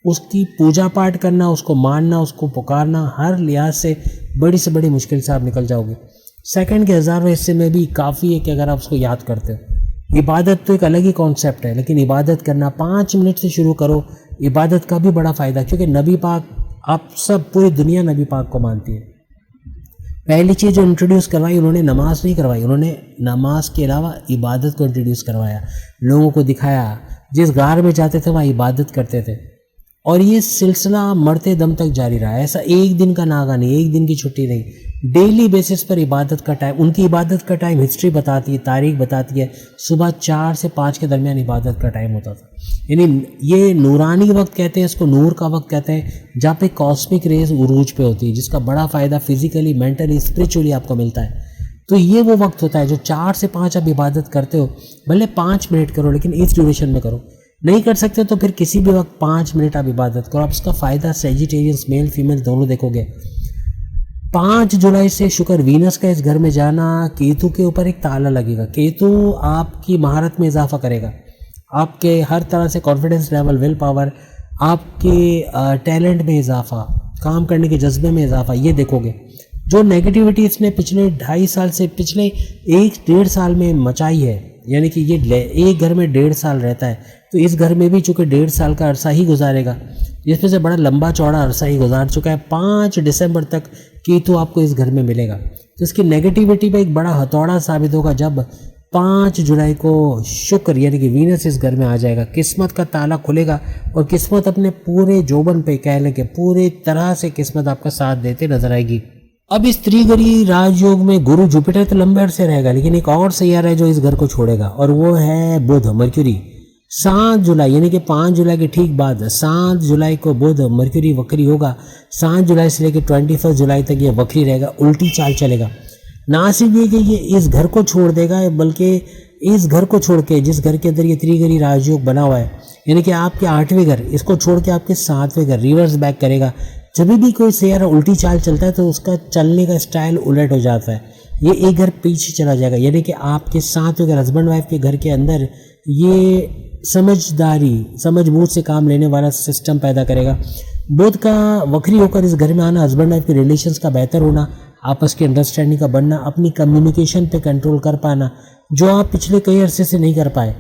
उसकी पूजा पाठ करना, उसको मानना, उसको पुकारना, हर लिहाज से बड़ी से बड़ी मुश्किल से आप निकल जाओगे। सेकंड के 1000वें हिस्से में भी काफ़ी है कि अगर आप उसको याद करते हो। इबादत तो एक अलग ही कॉन्सेप्ट है, लेकिन इबादत करना 5 मिनट से शुरू करो। इबादत का भी बड़ा फ़ायदा, क्योंकि नबी पाक, आप सब पूरी दुनिया नबी पाक को मानती है। पहली चीज़ जो इंट्रोड्यूस करवाई, उन्होंने नमाज नहीं करवाई, उन्होंने नमाज के अलावा इबादत को इंट्रोड्यूस करवाया, लोगों को दिखाया। जिस गार में जाते थे वहाँ इबादत करते थे, और ये सिलसिला मरते दम तक जारी रहा। ऐसा एक दिन का नागा नहीं, एक दिन की छुट्टी नहीं, डेली बेसिस पर इबादत का टाइम, उनकी इबादत का टाइम हिस्ट्री बताती है, तारीख बताती है, सुबह 4 से 5 के दरमियान इबादत का टाइम होता था। यानी ये नूरानी वक्त कहते हैं, इसको नूर का वक्त कहते हैं, जहाँ पे कॉस्मिक रेज उरूज पे होती है, जिसका बड़ा फ़ायदा फिजिकली, मेंटली, स्पिरिचुअली आपको मिलता है। तो ये वो वक्त होता है जो 4 से 5 आप इबादत करते हो। भले 5 मिनट करो, लेकिन इस ड्यूरेशन में करो। नहीं कर सकते तो फिर किसी भी वक्त 5 मिनट आप इबादत करो। आप इसका फ़ायदा सेजिटेरियंस मेल फीमेल दोनों देखोगे। 5 जुलाई से शुक्र वीनस का इस घर में जाना, केतु के ऊपर एक ताला लगेगा। केतु आपकी महारत में इजाफा करेगा, आपके हर तरह से कॉन्फिडेंस लेवल, विल पावर, आपके टैलेंट में इजाफा, काम करने के जज्बे में इजाफा, ये देखोगे। जो नेगेटिविटी इसने पिछले 2.5 साल से, पिछले 1-1.5 साल में मचाई है, यानी कि ये एक घर में 1.5 साल रहता है, तो इस घर में भी चूँकि 1.5 साल का अरसा ही गुजारेगा, जिसमें से बड़ा लंबा चौड़ा अरसा ही गुजार चुका है। 5 दिसंबर तक केतु आपको इस घर में मिलेगा, तो इसकी नेगेटिविटी पे एक बड़ा हथौड़ा साबित होगा जब 5 जुलाई को शुक्र यानी कि वीनस इस घर में आ जाएगा। किस्मत का ताला खुलेगा और किस्मत अपने पूरे जोबन पे, कह लें कि पूरे तरह से किस्मत आपका साथ देते नजर आएगी। अब इस त्रिगरी राजयोग में गुरु जुपिटर तो लंबे अरसे रहेगा, लेकिन एक और सैयारा है जो इस घर को छोड़ेगा, और वो है बुध, मर्क्यूरी। 7 जुलाई यानी कि 5 जुलाई के ठीक बाद 7 जुलाई को बुध मर्क्यूरी वक्री होगा। 7 जुलाई से लेकर 21 जुलाई तक ये वक्री रहेगा, उल्टी चाल चलेगा। ना सिर्फ ये कि ये इस घर को छोड़ देगा, बल्कि इस घर को छोड़ के, जिस घर के अंदर ये त्रिगरी राजयोग बना हुआ है, यानी कि आपके 8वें घर, इसको छोड़ के आपके 7वें घर रिवर्स बैक करेगा। जब भी कोई सैयारा उल्टी चाल चलता है तो उसका चलने का स्टाइल उलट हो जाता है, ये एक घर पीछे चला जाएगा। यानी कि आपके 7वें घर, हस्बैंड वाइफ के घर के अंदर ये समझदारी, समझबूझ से काम लेने वाला सिस्टम पैदा करेगा। बुध का वक्री होकर इस घर में आना, हस्बैंड वाइफ के रिलेशंस का बेहतर होना, आपस की अंडरस्टैंडिंग का बढ़ना, अपनी कम्युनिकेशन पे कंट्रोल कर पाना, जो आप पिछले कई अरसे से नहीं कर पाए,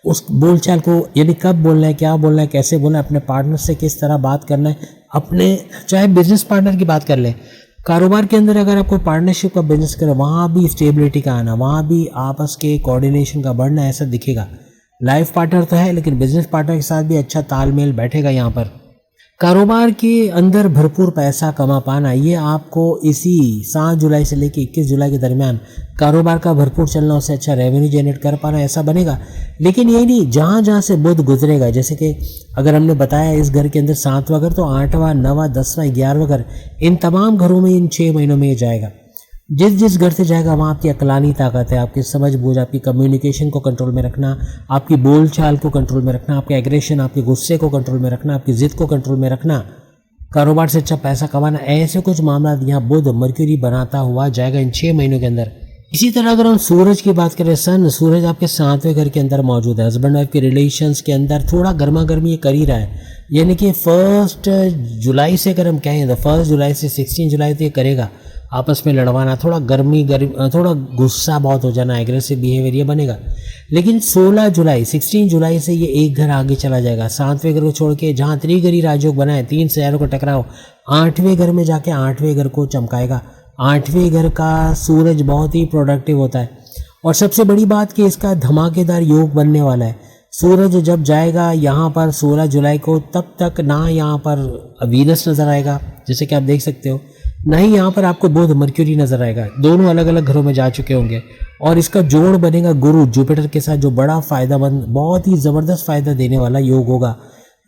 उस बोलचाल को, यानी कब बोलना है, क्या बोलना है, कैसे बोलना है, अपने पार्टनर से किस तरह बात करना है, अपने चाहे बिजनेस पार्टनर की बात कर लें, कारोबार के अंदर अगर आपको पार्टनरशिप का बिजनेस करें, वहाँ भी स्टेबिलिटी का आना, वहाँ भी आपस के कोऑर्डिनेशन का बढ़ना, ऐसा दिखेगा। लाइफ पार्टनर तो है, लेकिन बिजनेस पार्टनर के साथ भी अच्छा तालमेल बैठेगा। यहाँ पर कारोबार के अंदर भरपूर पैसा कमा पाना, ये आपको इसी 7 जुलाई से लेकर 21 जुलाई के दरमियान कारोबार का भरपूर चलना, उससे अच्छा रेवेन्यू जनरेट कर पाना, ऐसा बनेगा। लेकिन ये नहीं, जहाँ जहाँ से बुध गुजरेगा, जैसे कि अगर हमने बताया इस घर के अंदर 7वां घर, तो 8वां, 9वां, 10वां, 11वां घर, इन तमाम घरों में इन 6 महीनों में ये जाएगा। जिस जिस घर से जाएगा वहाँ आपकी अकलानी ताकत है, आपकी समझ बूझ, आपकी कम्युनिकेशन को कंट्रोल में रखना, आपकी बोलचाल को कंट्रोल में रखना, आपके एग्रेशन, आपके गुस्से को कंट्रोल में रखना, आपकी ज़िद को कंट्रोल में रखना, कारोबार से अच्छा पैसा कमाना, ऐसे कुछ मामला यहाँ बुध मर्क्यूरी बनाता हुआ जाएगा इन 6 महीनों के अंदर। इसी तरह अगर हम सूरज की बात करें, सूरज आपके 7वें घर के अंदर मौजूद है। हस्बैंड वाइफ के रिलेशंस के अंदर थोड़ा गर्मा गर्मी ये कर ही रहा है, यानी कि 1 जुलाई से अगर हम कहें तो 1 जुलाई से 16 जुलाई तो ये करेगा आपस में लड़वाना, थोड़ा थोड़ा गुस्सा बहुत हो जाना, एग्रेसिव बिहेवियर ये बनेगा। लेकिन 16 जुलाई से ये एक घर आगे चला जाएगा, 7वें घर को छोड़ के, जहाँ त्रिगरी राजयोग बना है, 3 शहरों को टकराव, 8वें घर में जाके 8वें घर को चमकाएगा। 8वें घर का सूरज बहुत ही प्रोडक्टिव होता है और सबसे बड़ी बात कि इसका धमाकेदार योग बनने वाला है। सूरज जब जाएगा यहाँ पर 16 जुलाई को, तब तक ना यहाँ पर वीनस नज़र आएगा जैसे कि आप देख सकते हो, ना ही यहाँ पर आपको बुध मर्क्यूरी नज़र आएगा। दोनों अलग अलग घरों में जा चुके होंगे और इसका जोड़ बनेगा गुरु जुपिटर के साथ, जो बड़ा फ़ायदामंद, बहुत ही ज़बरदस्त फ़ायदा देने वाला योग होगा।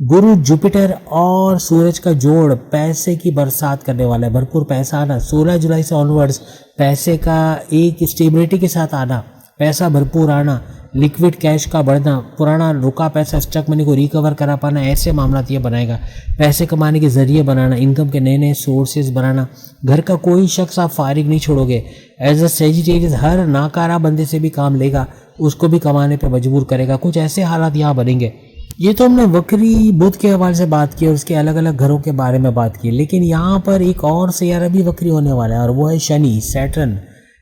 गुरु जुपिटर और सूरज का जोड़ पैसे की बरसात करने वाला है, भरपूर पैसा आना 16 जुलाई से ऑनवर्ड्स, पैसे का एक स्टेबिलिटी के साथ आना, पैसा भरपूर आना, लिक्विड कैश का बढ़ना, पुराना रुका पैसा, स्टक मनी को रिकवर करा पाना, ऐसे मामला ये बनाएगा। पैसे कमाने के जरिए बनाना, इनकम के नए नए सोर्सेज बनाना, घर का कोई शख्स आप फारिग नहीं छोड़ोगे। एज अ सेजिटेरियस हर नाकारा बंदे से भी काम लेगा, उसको भी कमाने पे मजबूर करेगा, कुछ ऐसे हालात यहाँ बनेंगे। ये तो हमने वक्री बुध के हवाले से बात की और उसके अलग अलग घरों के बारे में बात की, लेकिन यहाँ पर एक और सैयारा भी वक्री होने वाला है और वो है शनि,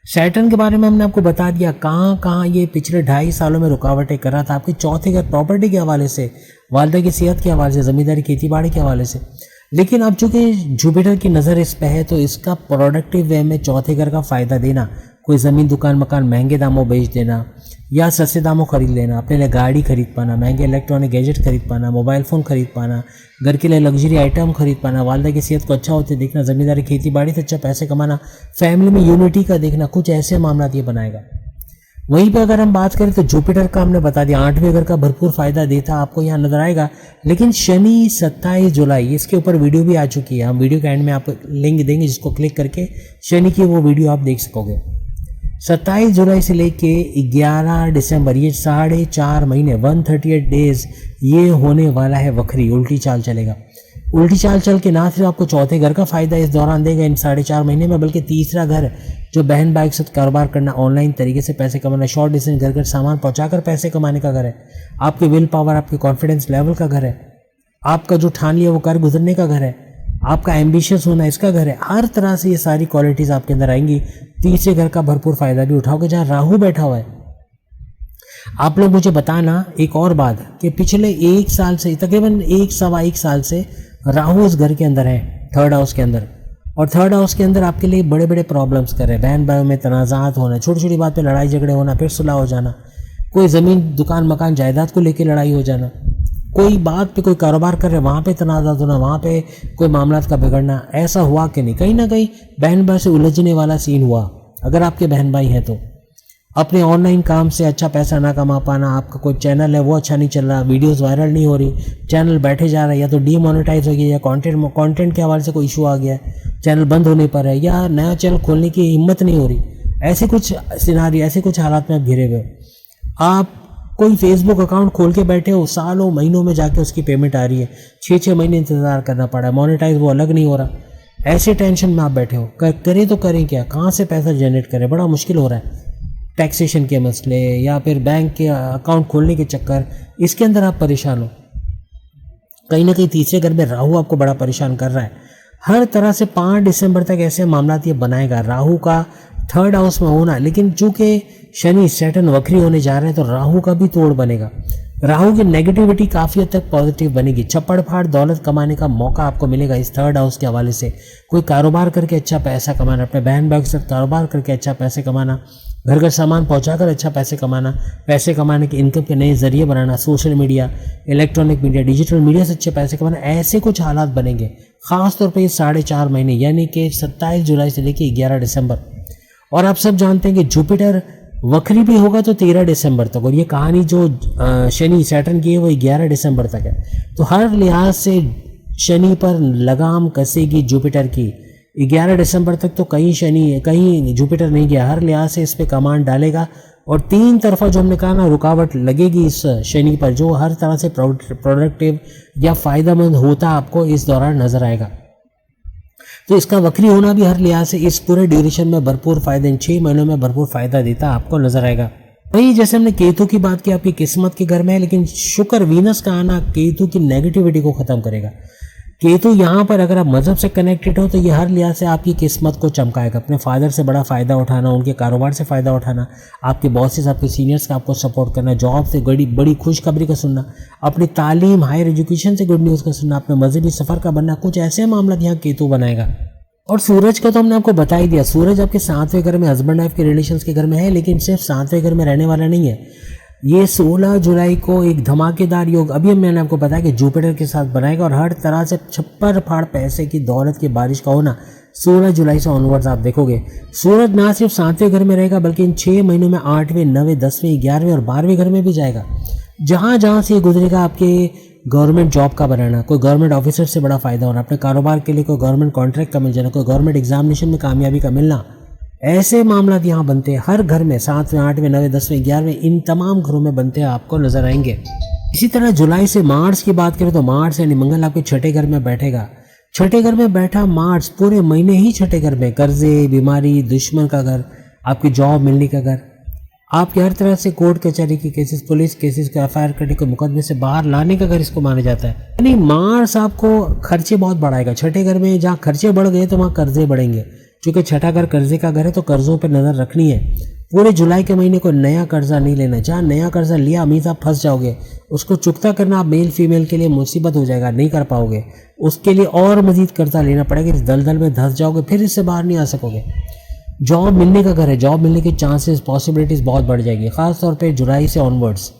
सैटर्न के बारे में हमने आपको बता दिया कहाँ कहाँ ये पिछले 2.5 सालों में रुकावटें कर रहा था। आपके 4थे घर प्रॉपर्टी के हवाले से, वालदा की सेहत के हवाले से, ज़मींदारी खेती बाड़ी के हवाले से। लेकिन अब चूँकि जुपिटर की नज़र इस पे है तो इसका प्रोडक्टिव वे में 4थे घर का फ़ायदा देना, कोई ज़मीन दुकान मकान महंगे दामों बेच देना या सस्ते दामों खरीद लेना, अपने लिए गाड़ी खरीद पाना, महंगे इलेक्ट्रॉनिक गैजेट खरीद पाना, मोबाइल फ़ोन खरीद पाना, घर के लिए लग्जरी आइटम खरीद पाना, वालदा की सेहत को अच्छा होते देखना, ज़मींदारी खेती बाड़ी से अच्छा पैसे कमाना, फैमिली में यूनिटी का देखना, कुछ ऐसे मामला ये बनाएगा। वहीं पर अगर हम बात करें तो जुपिटर का हमने बता दिया 8वें घर का भरपूर फायदा देता आपको यहाँ नजर आएगा। लेकिन शनि 27 जुलाई, इसके ऊपर वीडियो भी आ चुकी है, हम वीडियो के एंड में आपको लिंक देंगे जिसको क्लिक करके शनि की वो वीडियो आप देख सकोगे। 27 जुलाई से लेके 11 दिसंबर, ये 4.5 महीने 138 डेज ये होने वाला है वक्री, उल्टी चाल चलेगा। उल्टी चाल चल के ना सिर्फ आपको 4थे घर का फायदा इस दौरान देगा इन 4.5 महीने में, बल्कि 3रा घर जो बहन भाई के साथ कारोबार करना, ऑनलाइन तरीके से पैसे कमाना, शॉर्ट डिस्टेंस घर सामान पहुंचाकर पैसे कमाने का घर है, आपके विल पावर, आपके कॉन्फिडेंस लेवल का घर है, आपका जो ठान लिया वो कर गुजरने का घर है, आपका एम्बिशियस होना इसका घर है। हर तरह से ये सारी क्वालिटीज़ आपके अंदर आएंगी। 3रे घर का भरपूर फायदा भी उठाओगे जहाँ राहु बैठा हुआ है। आप लोग मुझे बताना एक और बात कि पिछले 1 साल से, तकरीबन 1-1.25 साल से राहु उस घर के अंदर है, 3rd हाउस के अंदर, और 3rd हाउस के अंदर आपके लिए बड़े बड़े प्रॉब्लम्स कर रहे हैं। बहन भाइयों में तनाज़ात होना, छोटी छोटी बात पे लड़ाई झगड़े होना, फिर सुलह हो जाना, कोई ज़मीन दुकान मकान जायदाद को लेकर लड़ाई हो जाना, कोई बात पे कोई कारोबार कर रहे हैं वहाँ पे तनाज़ात होना, वहाँ पे कोई मामलात का बिगड़ना, ऐसा हुआ कि नहीं, कहीं ना कहीं बहन भाई से उलझने वाला सीन हुआ। अगर आपके बहन भाई हैं तो अपने ऑनलाइन काम से अच्छा पैसा ना कमा पाना, आपका कोई चैनल है वो अच्छा नहीं चल रहा, वीडियोस वायरल नहीं हो रही, चैनल बैठे जा रहा है, या तो डीमोनेटाइज हो गया, या कंटेंट के हवाले से कोई इशू आ गया, चैनल बंद होने पर है, या नया चैनल खोलने की हिम्मत नहीं हो रही, ऐसे कुछ सिनारी, ऐसे कुछ हालात में आप घिरे हुए। आप कोई फेसबुक अकाउंट खोल के बैठे हो, सालों महीनों में जाके उसकी पेमेंट आ रही है, 6-6 महीने इंतज़ार करना पड़ा है, मोनेटाइज वो अलग नहीं हो रहा, ऐसे टेंशन में आप बैठे हो, करें तो करें क्या, कहाँ से पैसा जनरेट करें, बड़ा मुश्किल हो रहा है। टैक्सेशन के मसले या फिर बैंक के अकाउंट खोलने के चक्कर, इसके अंदर आप परेशान हो। कहीं ना कहीं 3रे घर में राहु आपको बड़ा परेशान कर रहा है। हर तरह से 5 दिसंबर तक ऐसे मामला ये बनाएगा, राहु का 3rd हाउस में होना। लेकिन चूंकि शनि सैटर्न वक्री होने जा रहे हैं तो राहु का भी तोड़ बनेगा। राहु की नेगेटिविटी काफ़ी हद तक पॉजिटिव बनेगी। छप्पड़ फाड़ दौलत कमाने का मौका आपको मिलेगा इस 3rd हाउस के हवाले से। कोई कारोबार करके अच्छा पैसा कमाना, अपने बहन भाई के साथ कारोबार करके अच्छा पैसे कमाना, घर घर सामान पहुंचाकर अच्छा पैसे कमाना, पैसे कमाने के इनकम के नए जरिए बनाना, social media, electronic media, digital media से अच्छे पैसे कमाना, ऐसे कुछ हालात बनेंगे। ख़ास तौर पे ये 4.5 महीने यानी कि 27 जुलाई से लेकर 11 दिसंबर। और आप सब जानते हैं कि जुपिटर वक्री भी होगा तो 13 दिसंबर तक, और ये कहानी जो शनि सैटर्न की है वो 11 दिसंबर तक है। तो हर लिहाज से शनि पर लगाम कसेगी जुपिटर की 11 दिसंबर तक तो कहीं जुपिटर नहीं गया, हर लिहाज से इस पे कमांड डालेगा और 3 तरफा जो हमने कहा ना रुकावट लगेगी इस शनि पर, जो हर तरह से प्रोडक्टिव या फ़ायदेमंद होता आपको इस दौरान नजर आएगा। तो इसका वक्री होना भी हर लिहाज से इस पूरे ड्यूरेशन में भरपूर फायदे, इन 6 महीनों में भरपूर फायदा देता आपको नजर आएगा। वही जैसे हमने केतु की बात की, आपकी किस्मत के घर में है, लेकिन शुक्र वीनस का आना केतु की नेगेटिविटी को खत्म करेगा। केतु यहाँ पर अगर आप मजहब से कनेक्टेड हो तो ये हर लिहाज से आपकी किस्मत को चमकाएगा। अपने फादर से बड़ा फ़ायदा उठाना, उनके कारोबार से फ़ायदा उठाना, आपके बॉसेस आपके सीनियर्स का आपको सपोर्ट करना, जॉब से बड़ी खुशखबरी का सुनना, अपनी तालीम हायर एजुकेशन से गुड न्यूज़ का सुनना, अपने मजहबी सफ़र का बनना, कुछ ऐसे मामला यहाँ केतु बनाएगा। और सूरज का तो हमने आपको बता ही दिया, सूरज आपके 7वें घर में हस्बैंड वाइफ के रिलेशंस के घर में है, लेकिन सिर्फ 7वें घर में रहने वाला नहीं है। ये 16 जुलाई को एक धमाकेदार योग अभी मैंने आपको बताया कि जुपिटर के साथ बनाएगा और हर तरह से छप्पर फाड़ पैसे की दौलत की बारिश का होना 16 जुलाई से ऑनवर्ड्स आप देखोगे। सूरज ना सिर्फ 7वें घर में रहेगा बल्कि इन 6 महीनों में 8वें, 9वें, 10वें, 11वें और 12वें घर में भी जाएगा। जहाँ जहाँ से ये गुजरेगा आपके गवर्नमेंट जॉब का बनाना, कोई गवर्नमेंट ऑफिसर से बड़ा फायदा होना, अपने कारोबार के लिए कोई गवर्नमेंट कॉन्ट्रैक्ट का मिल जाना, कोई गवर्नमेंट एग्जामिनेशन में कामयाबी का मिलना, ऐसे मामला यहाँ बनते हैं हर घर में। 7वें, 8वें, 9वें, 10वें, 11वें इन तमाम घरों में बनते हैं आपको नजर आएंगे। इसी तरह जुलाई से मार्च की बात करें तो मार्च यानी मंगल आपके 6ठे घर में बैठेगा। 6ठे घर में बैठा मार्च पूरे महीने ही 6ठे घर में, कर्जे, बीमारी, दुश्मन का घर, आपकी जॉब मिलने का घर, आपके हर तरह से कोर्ट कचहरी के केसेस, पुलिस केसेस को एफआईआर करने को मुकदमे से बाहर लाने का घर इसको माना जाता है। यानी मार्च आपको खर्चे बहुत बढ़ाएगा। 6ठे घर में जहाँ खर्चे बढ़ गए तो वहाँ कर्जे बढ़ेंगे। चूँकि 6ठा घर कर्जे का घर है तो कर्जों पर नज़र रखनी है। पूरे जुलाई के महीने को नया कर्जा नहीं लेना। जहाँ नया कर्जा लिया अमीज आप फंस जाओगे, उसको चुकता करना आप मेल फीमेल के लिए मुसीबत हो जाएगा, नहीं कर पाओगे। उसके लिए और मजीद कर्जा लेना पड़ेगा, इस दलदल में धंस जाओगे, फिर इससे बाहर नहीं आ सकोगे। जॉब मिलने का घर है, जॉब मिलने के चांसेस पॉसिबिलिटीज़ बहुत बढ़ जाएगी, ख़ासतौर पे जुलाई से ऑनवर्ड्स।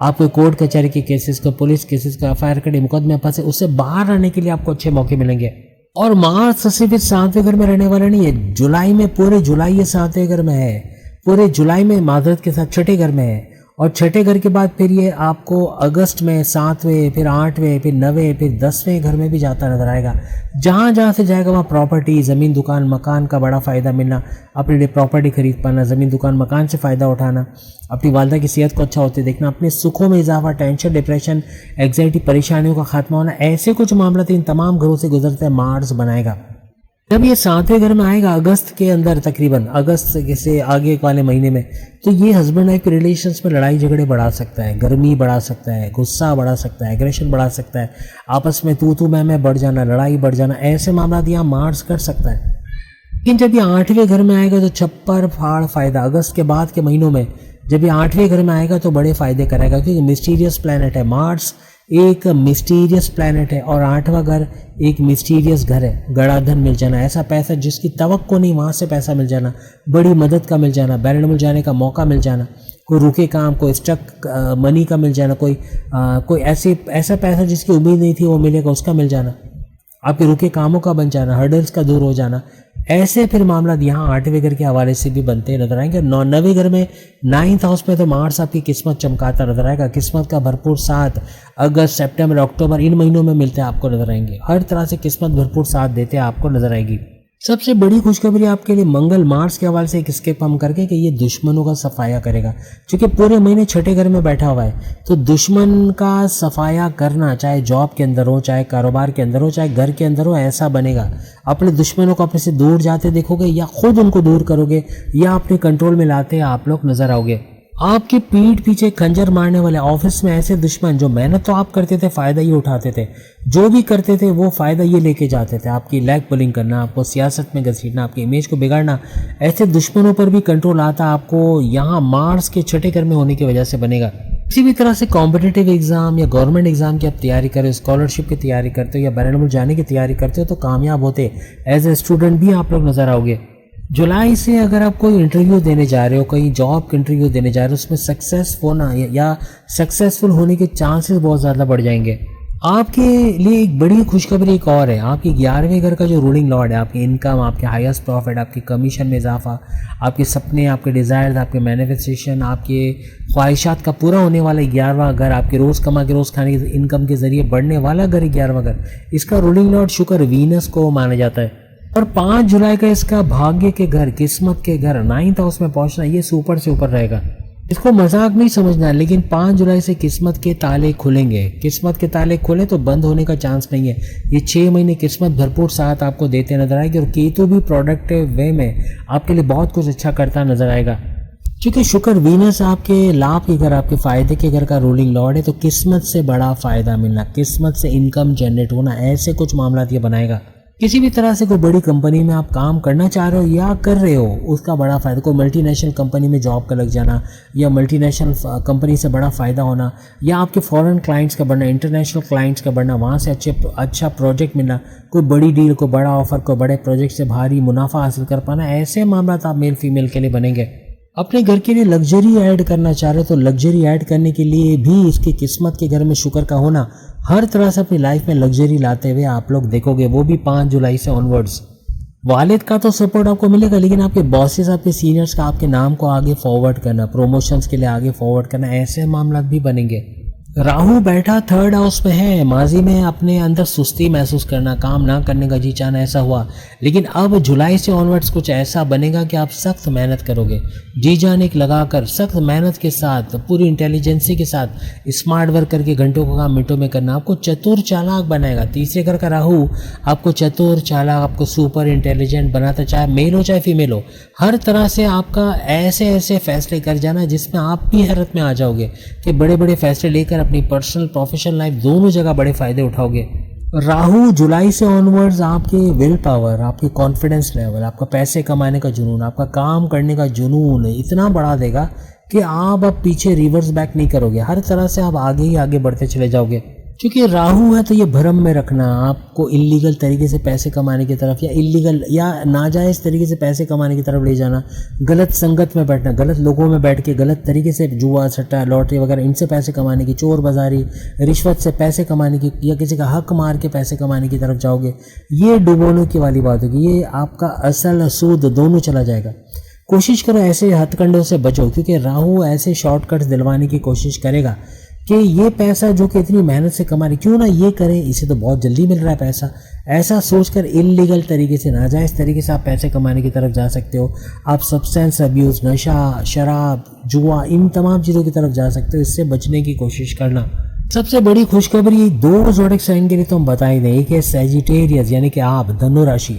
आपको कोर्ट कचहरी के केसेस को, पुलिस केसेस को, एफआईआर के मुकदमे फंसे, उससे बाहर आने के लिए आपको अच्छे मौके मिलेंगे। और मार्च सिर्फ 7वें घर में रहने वाला नहीं है, जुलाई में पूरे जुलाई ये 7वें घर में है, पूरे जुलाई में मादरत के साथ 6ठे घर में है। और 6ठे घर के बाद फिर ये आपको अगस्त में 7वें, फिर 8वें, फिर 9वें, फिर 10वें घर में भी जाता नजर आएगा। जहाँ जहाँ से जाएगा वहाँ प्रॉपर्टी, ज़मीन, दुकान, मकान का बड़ा फ़ायदा मिलना, अपने लिए प्रॉपर्टी खरीद पाना, ज़मीन, दुकान, मकान से फ़ायदा उठाना, अपनी वालदा की सेहत को अच्छा होते देखना, अपने सुखों में इजाफा, टेंशन, डिप्रेशन, एग्जाइटी, परेशानियों का खात्मा होना, ऐसे कुछ मामला इन तमाम घरों से गुजरते हैं मार्च बनाएगा। जब ये 7वें घर में आएगा अगस्त के अंदर, तकरीबन अगस्त से आगे वाले महीने में, तो ये हस्बैंड वाइफ के रिलेशंस में लड़ाई झगड़े बढ़ा सकता है, गर्मी बढ़ा सकता है, गुस्सा बढ़ा सकता है, एग्रेशन बढ़ा सकता है, आपस में तू मैं बढ़ जाना, लड़ाई बढ़ जाना, ऐसे मामला यहाँ मार्च कर सकता है। लेकिन जब ये 8वें घर में आएगा तो छप्पर फाड़ फायदा, अगस्त के बाद के महीनों में जब ये 8वें घर में आएगा तो बड़े फायदे करेगा, क्योंकि मिस्टीरियस प्लैनेट है। मार्स एक मिस्टीरियस प्लैनेट है और 8वां घर एक मिस्टीरियस घर है। गड़ाधन मिल जाना, ऐसा पैसा जिसकी तवक्को नहीं, वहाँ से पैसा मिल जाना, बड़ी मदद का मिल जाना, बैरन जाने का मौका मिल जाना, कोई रुके काम, कोई स्टक मनी का मिल जाना, कोई ऐसा पैसा जिसकी उम्मीद नहीं थी वो मिलेगा, उसका मिल जाना, आपके रुके कामों का बन जाना, हर्डल्स का दूर हो जाना, ऐसे फिर मामला यहाँ 8वें घर के हवाले से भी बनते नजर आएंगे। 9वें घर में 9th हाउस में तो मार्स आपकी किस्मत चमकाता नजर आएगा। किस्मत का भरपूर साथ अगस्त, सितंबर, अक्टूबर इन महीनों में मिलते हैं आपको नजर आएंगे। हर तरह से किस्मत भरपूर साथ देते हैं आपको नजर आएगी। सबसे बड़ी खुशखबरी आपके लिए मंगल मार्स के हवाले से एक स्केप हम करके कि ये दुश्मनों का सफाया करेगा, क्योंकि पूरे महीने 6ठे घर में बैठा हुआ है। तो दुश्मन का सफाया करना, चाहे जॉब के अंदर हो, चाहे कारोबार के अंदर हो, चाहे घर के अंदर हो, ऐसा बनेगा। अपने दुश्मनों को अपने से दूर जाते देखोगे या खुद उनको दूर करोगे या अपने कंट्रोल में लाते आप लोग नजर आओगे। आपकी पीठ पीछे खंजर मारने वाले ऑफिस में ऐसे दुश्मन, जो मेहनत तो आप करते थे फ़ायदा ये उठाते थे, जो भी करते थे वो फ़ायदा ये लेके जाते थे, आपकी लैग पुलिंग करना, आपको सियासत में घसीटना, आपकी इमेज को बिगाड़ना, ऐसे दुश्मनों पर भी कंट्रोल आता आपको यहाँ मार्स के 6ठे घर में होने की वजह से बनेगा। किसी भी तरह से कॉम्पिटिटिव एग्जाम या गवर्नमेंट एग्जाम की आप तैयारी करें, स्कॉलरशिप की तैयारी करते हो या बैरन मुल्क जाने की तैयारी करते हो तो कामयाब होते एज ए स्टूडेंट भी आप लोग नजर आओगे। जुलाई से अगर आप कोई इंटरव्यू देने जा रहे हो, कहीं जॉब का इंटरव्यू देने जा रहे हो, उसमें सक्सेस होना या सक्सेसफुल होने के चांसेस बहुत ज़्यादा बढ़ जाएंगे। आपके लिए एक बड़ी खुशखबरी एक और है, आपके 11वें घर का जो रूलिंग लॉर्ड है, आपकी इनकम, आपके हाईएस्ट प्रॉफिट, आपकी कमीशन में इजाफा, आपके सपने, आपके डिज़ायर्स, आपके मैनिफेस्टेशन, आपके ख्वाहिशात का पूरा होने वाला 11वां घर, आपके रोज़ कमा के रोज़ खाने की इनकम के ज़रिए बढ़ने वाला घर 11वां घर, इसका रूलिंग लॉर्ड शुक्र वीनस को माना जाता है। और 5 जुलाई का इसका भाग्य के घर, किस्मत के घर, 9th हाउस में पहुंचना, ये सुपर से ऊपर रहेगा। इसको मजाक नहीं समझना है, लेकिन 5 जुलाई से किस्मत के ताले खुलेंगे। किस्मत के ताले खुले तो बंद होने का चांस नहीं है। ये 6 महीने किस्मत भरपूर साथ आपको देते नजर आएगी और केतु भी प्रोडक्टिव वे में आपके लिए बहुत कुछ अच्छा करता नजर आएगा। क्योंकि शुक्र वीनस आपके लाभ के घर, आपके फायदे के घर का रूलिंग लॉर्ड है, तो किस्मत से बड़ा फायदा मिलना, किस्मत से इनकम जनरेट होना, ऐसे कुछ मामला ये बनाएगा। किसी भी तरह से कोई बड़ी कंपनी में आप काम करना चाह रहे हो या कर रहे हो, उसका बड़ा फायदा, कोई मल्टीनेशनल कंपनी में जॉब का लग जाना या मल्टीनेशनल कंपनी से बड़ा फ़ायदा होना, या आपके फॉरेन क्लाइंट्स का बढ़ना, इंटरनेशनल क्लाइंट्स का बढ़ना, वहाँ से अच्छा प्रोजेक्ट मिलना, कोई बड़ी डील, कोई बड़ा ऑफर, कोई बड़े प्रोजेक्ट से भारी मुनाफा हासिल कर पाना, ऐसे मामला आप मेल फीमेल के लिए बनेंगे। अपने घर के लिए लग्जरी ऐड करना चाह रहे हो तो लग्जरी ऐड करने के लिए भी इसकी किस्मत के घर में शुक्र का होना, हर तरह से अपनी लाइफ में लग्जरी लाते हुए आप लोग देखोगे, वो भी 5 जुलाई से ऑनवर्ड्स। वालिद का तो सपोर्ट आपको मिलेगा, लेकिन आपके बॉसेस, आपके सीनियर्स का आपके नाम को आगे फॉरवर्ड करना, प्रमोशंस के लिए आगे फॉरवर्ड करना, ऐसे मामला भी बनेंगे। राहु बैठा 3rd हाउस में है। माजी में अपने अंदर सुस्ती महसूस करना, काम ना करने का जी चाहना, ऐसा हुआ, लेकिन अब जुलाई से ऑनवर्ड्स कुछ ऐसा बनेगा कि आप सख्त मेहनत करोगे, जी जान एक लगाकर सख्त मेहनत के साथ, पूरी इंटेलिजेंसी के साथ, स्मार्ट वर्क करके घंटों का काम मिनटों में करना आपको चतुर चालाक बनाएगा। तीसरे घर का राहु आपको चतुर चालाक, आपको सुपर इंटेलिजेंट बनाता, चाहे मेल हो चाहे फीमेल हो, हर तरह से आपका ऐसे ऐसे फैसले कर जाना जिसमें आप भी हैरत में आ जाओगे कि बड़े बड़े फैसले लेकर अपनी पर्सनल प्रोफेशनल लाइफ दोनों जगह बड़े फायदे उठाओगे। राहु जुलाई से ऑनवर्ड्स आपके विल पावर, आपके कॉन्फिडेंस लेवल, आपका पैसे कमाने का जुनून, आपका काम करने का जुनून इतना बढ़ा देगा कि आप अब पीछे रिवर्स बैक नहीं करोगे, हर तरह से आप आगे ही आगे बढ़ते चले जाओगे। क्योंकि राहु है तो ये भ्रम में रखना, आपको इलीगल तरीके से पैसे कमाने की तरफ या इलीगल या नाजायज़ तरीके से पैसे कमाने की तरफ ले जाना, गलत संगत में बैठना, गलत लोगों में बैठ के गलत तरीके से जुआ सट्टा लॉटरी वगैरह इनसे पैसे कमाने की, चोर बाजारी रिश्वत से पैसे कमाने की या किसी का हक मार के पैसे कमाने की तरफ जाओगे, ये डुबोने की वाली बात होगी। ये आपका असल सूद दोनों चला जाएगा। कोशिश करो ऐसे हथकंडों से बचो, क्योंकि राहु ऐसे शॉर्टकट्स दिलवाने की कोशिश करेगा कि ये पैसा जो कि इतनी मेहनत से कमा रहे, क्यों ना ये करें, इसे तो बहुत जल्दी मिल रहा है पैसा, ऐसा सोचकर इलीगल तरीके से, नाजायज़ तरीके से आप पैसे कमाने की तरफ जा सकते हो। आप सब्सटेंस अब्यूज़, नशा, शराब, जुआ, इन तमाम चीज़ों की तरफ जा सकते हो। इससे बचने की कोशिश करना। सबसे बड़ी खुशखबरी 2 ज़ोडिएक साइन के लिए तो हम बता ही दें, एक है सैजिटेरियस यानी कि आप, धनु राशि,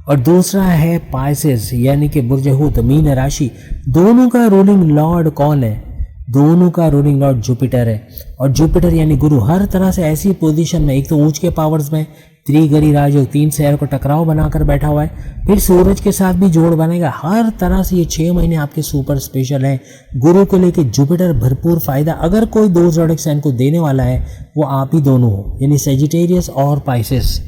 और दूसरा है पाइसेस यानी कि बुर्ज हूत, मीन राशि। दोनों का रूलिंग लॉर्ड कौन है? दोनों का रूलिंग लॉर्ड जुपिटर है, और जुपिटर यानी गुरु हर तरह से ऐसी पोजीशन में, एक तो ऊंच के पावर्स में, त्रिगरी राजयोग, 3 शहर को टकराव बनाकर बैठा हुआ है, फिर सूरज के साथ भी जोड़ बनेगा। हर तरह से ये 6 महीने आपके सुपर स्पेशल हैं। गुरु को लेके जुपिटर भरपूर फायदा, अगर कोई 2 ज़ोडिएक साइन को देने वाला है वो आप ही दोनों हो, यानी सैजिटेरियस और पाइसेस।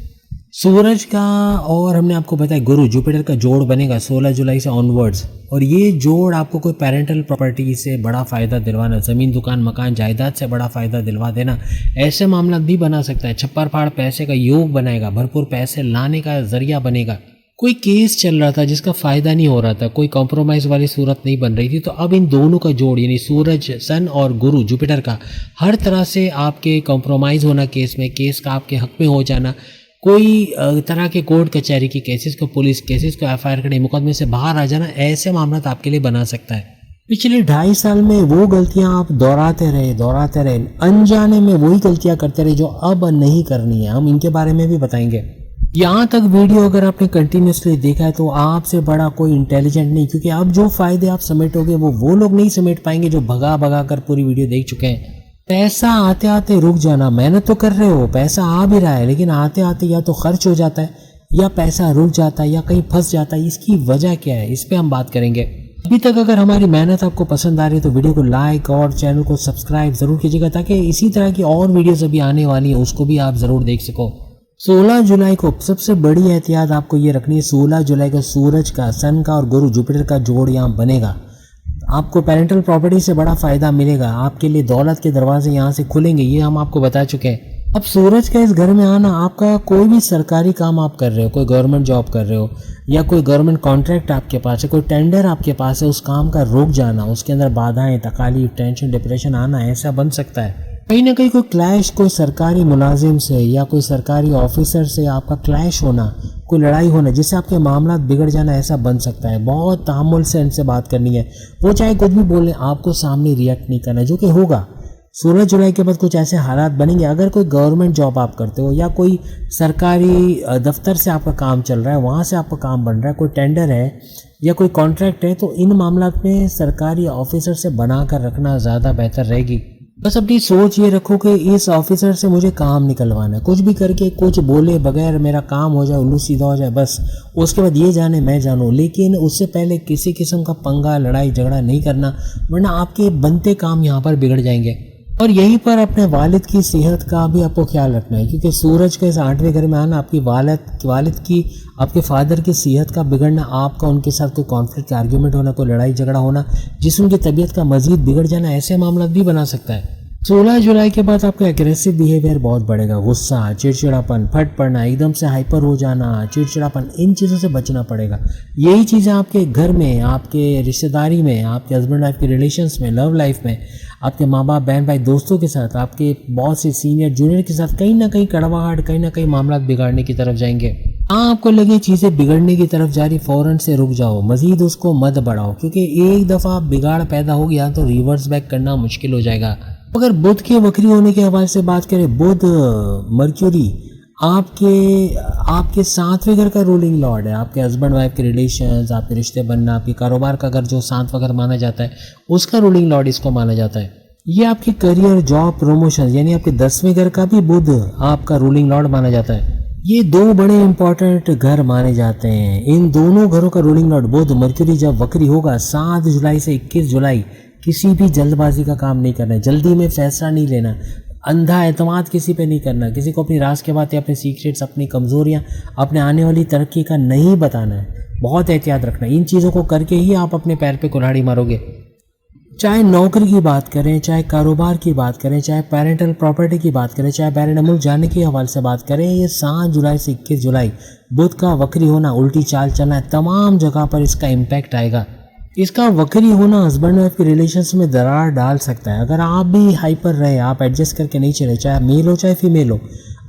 सूरज का और हमने आपको बताया गुरु जुपिटर का जोड़ बनेगा 16 जुलाई से ऑनवर्ड्स, और ये जोड़ आपको कोई पेरेंटल प्रॉपर्टी से बड़ा फ़ायदा दिलवाना, ज़मीन दुकान मकान जायदाद से बड़ा फ़ायदा दिलवा देना, ऐसे मामला भी बना सकता है। छप्पर फाड़ पैसे का योग बनाएगा, भरपूर पैसे लाने का जरिया बनेगा। कोई केस चल रहा था जिसका फ़ायदा नहीं हो रहा था, कोई कॉम्प्रोमाइज़ वाली सूरत नहीं बन रही थी, तो अब इन दोनों का जोड़ यानी सूरज सन और गुरु जुपिटर का हर तरह से आपके कॉम्प्रोमाइज़ होना केस में, केस का आपके हक में हो जाना, कोई तरह के कोर्ट कचहरी की केसेस को, पुलिस केसेस को एफआईआर करने, मुकदमे से बाहर आ जाना, ऐसे मामला आपके लिए बना सकता है। पिछले 2.5 साल में वो गलतियां आप दोहराते रहे, अनजाने में वही गलतियां करते रहे जो अब नहीं करनी है। हम इनके बारे में भी बताएंगे। यहाँ तक वीडियो अगर आपने कंटिन्यूसली देखा है तो आपसे बड़ा कोई इंटेलिजेंट नहीं, क्योंकि अब जो फायदे आप समेटोगे वो लोग नहीं समेट पाएंगे जो भगा कर पूरी वीडियो देख चुके हैं। पैसा आते आते रुक जाना, मेहनत तो कर रहे हो, पैसा आ भी रहा है, लेकिन आते आते या तो खर्च हो जाता है या पैसा रुक जाता है या कहीं फंस जाता है। इसकी वजह क्या है, इस पे हम बात करेंगे। अभी तक अगर हमारी मेहनत आपको पसंद आ रही है तो वीडियो को लाइक और चैनल को सब्सक्राइब जरूर कीजिएगा, ताकि इसी तरह की और वीडियोस अभी आने वाली है उसको भी आप जरूर देख सको। 16 जुलाई को सबसे बड़ी एहतियात आपको ये रखनी है, 16 जुलाई को सूरज का, सन का और गुरु जुपिटर का जोड़ यहाँ बनेगा। आपको पेरेंटल प्रॉपर्टी से बड़ा फायदा मिलेगा, आपके लिए दौलत के दरवाजे यहाँ से खुलेंगे, ये हम आपको बता चुके हैं। अब सूरज का इस घर में आना, आपका कोई भी सरकारी काम आप कर रहे हो, कोई गवर्नमेंट जॉब कर रहे हो या कोई गवर्नमेंट कॉन्ट्रैक्ट आपके पास है, कोई टेंडर आपके पास है, उस काम का रुक जाना, उसके अंदर बाधाएं, तकालीफ, टेंशन, डिप्रेशन आना, ऐसा बन सकता है। कहीं ना कहीं कोई क्लैश कोई सरकारी मुलाजिम से या कोई सरकारी ऑफिसर से आपका क्लैश होना, कोई लड़ाई होना जिससे आपके मामला बिगड़ जाना, ऐसा बन सकता है। बहुत तहम्मुल से इनसे बात करनी है, वो चाहे कुछ भी बोले आपको सामने रिएक्ट नहीं करना है, जो कि होगा। 16 जुलाई के बाद कुछ ऐसे हालात बनेंगे। अगर कोई गवर्नमेंट जॉब आप करते हो या कोई सरकारी दफ्तर से आपका काम चल रहा है, वहाँ से आपका काम बन रहा है, कोई टेंडर है या कोई कॉन्ट्रैक्ट है, तो इन मामलों में सरकारी ऑफिसर से बना कर रखना ज़्यादा बेहतर रहेगी। बस अपनी सोच ये रखो कि इस ऑफिसर से मुझे काम निकलवाना है, कुछ भी करके कुछ बोले बगैर मेरा काम हो जाए, उल्लू सीधा हो जाए, बस उसके बाद ये जाने मैं जानूँ। लेकिन उससे पहले किसी किस्म का पंगा लड़ाई झगड़ा नहीं करना, वरना आपके बनते काम यहाँ पर बिगड़ जाएंगे। और यहीं पर अपने वालिद की सेहत का भी आपको ख्याल रखना है, क्योंकि सूरज के इस 8वें घर में आना आपकी वालिद की आपके फादर की सेहत का बिगड़ना, आपका उनके साथ कोई कॉन्फ्लिक्ट आर्ग्यूमेंट होना, कोई लड़ाई झगड़ा होना जिससे उनकी तबीयत का मजीद बिगड़ जाना, ऐसे मामला भी बना सकता है। 16 जुलाई के बाद आपका एग्रेसिव बिहेवियर बहुत बढ़ेगा। गुस्सा, चिड़चिड़ापन, फट पड़ना, एकदम से हाइपर हो जाना, चिड़चिड़ापन, इन चीज़ों से बचना पड़ेगा। यही चीज़ें आपके घर में, आपके रिश्तेदारी में, आपके हस्बैंड वाइफ के रिलेशंस में, लव लाइफ में, आपके माँ बाप, बहन भाई, दोस्तों के साथ, आपके बॉस से सीनियर जूनियर के साथ कहीं ना कहीं कड़वाहट, कहीं ना कहीं मामला बिगाड़ने की तरफ जाएंगे। हाँ, आपको लगे चीज़ें बिगड़ने की तरफ जा रही, फ़ौरन से रुक जाओ, मज़ीद उसको मत बढ़ाओ, क्योंकि एक दफ़ा बिगाड़ पैदा हो गया तो रिवर्स बैक करना मुश्किल हो जाएगा। अगर बुध के वक्री होने के हवाले से बात करें, बुध मर्क्यूरी आपके 7वें घर का रूलिंग लॉर्ड है। आपके हस्बैंड वाइफ के रिलेशंस, आपके रिश्ते बनना, आपके कारोबार का घर जो 7वां घर माना जाता है, उसका रूलिंग लॉर्ड इसको माना जाता है। ये आपकी करियर, जॉब, प्रमोशन, यानी आपके 10वें घर का भी बुध आपका रूलिंग लॉर्ड माना जाता है। ये दो बड़े इंपॉर्टेंट घर माने जाते हैं। इन दोनों घरों का रूलिंग लॉर्ड बुध मर्क्यूरी जब वक्री होगा 7 जुलाई से 21 जुलाई, किसी भी जल्दबाजी का काम नहीं करना है, जल्दी में फैसला नहीं लेना, अंधा एतमाद किसी पे नहीं करना, किसी को अपनी राज के बातें, अपने सीक्रेट्स, अपनी कमज़ोरियाँ, अपने आने वाली तरक्की का नहीं बताना है। बहुत एहतियात रखना। इन चीज़ों को करके ही आप अपने पैर पे कुल्हाड़ी मारोगे। चाहे नौकरी की बात करें, चाहे कारोबार की बात करें, चाहे पेरेंटल प्रॉपर्टी की बात करें, चाहे बैरिन मुल्क जाने के हवाले से बात करें, ये 7 जुलाई से 21 जुलाई बुध का वक्री होना, उल्टी चाल चलना, तमाम जगह पर इसका इम्पैक्ट आएगा। इसका वक्री होना हस्बैंड वाइफ के रिलेशंस में दरार डाल सकता है। अगर आप भी हाइपर रहे, आप एडजस्ट करके नहीं चले, चाहे मेल हो चाहे फीमेल हो,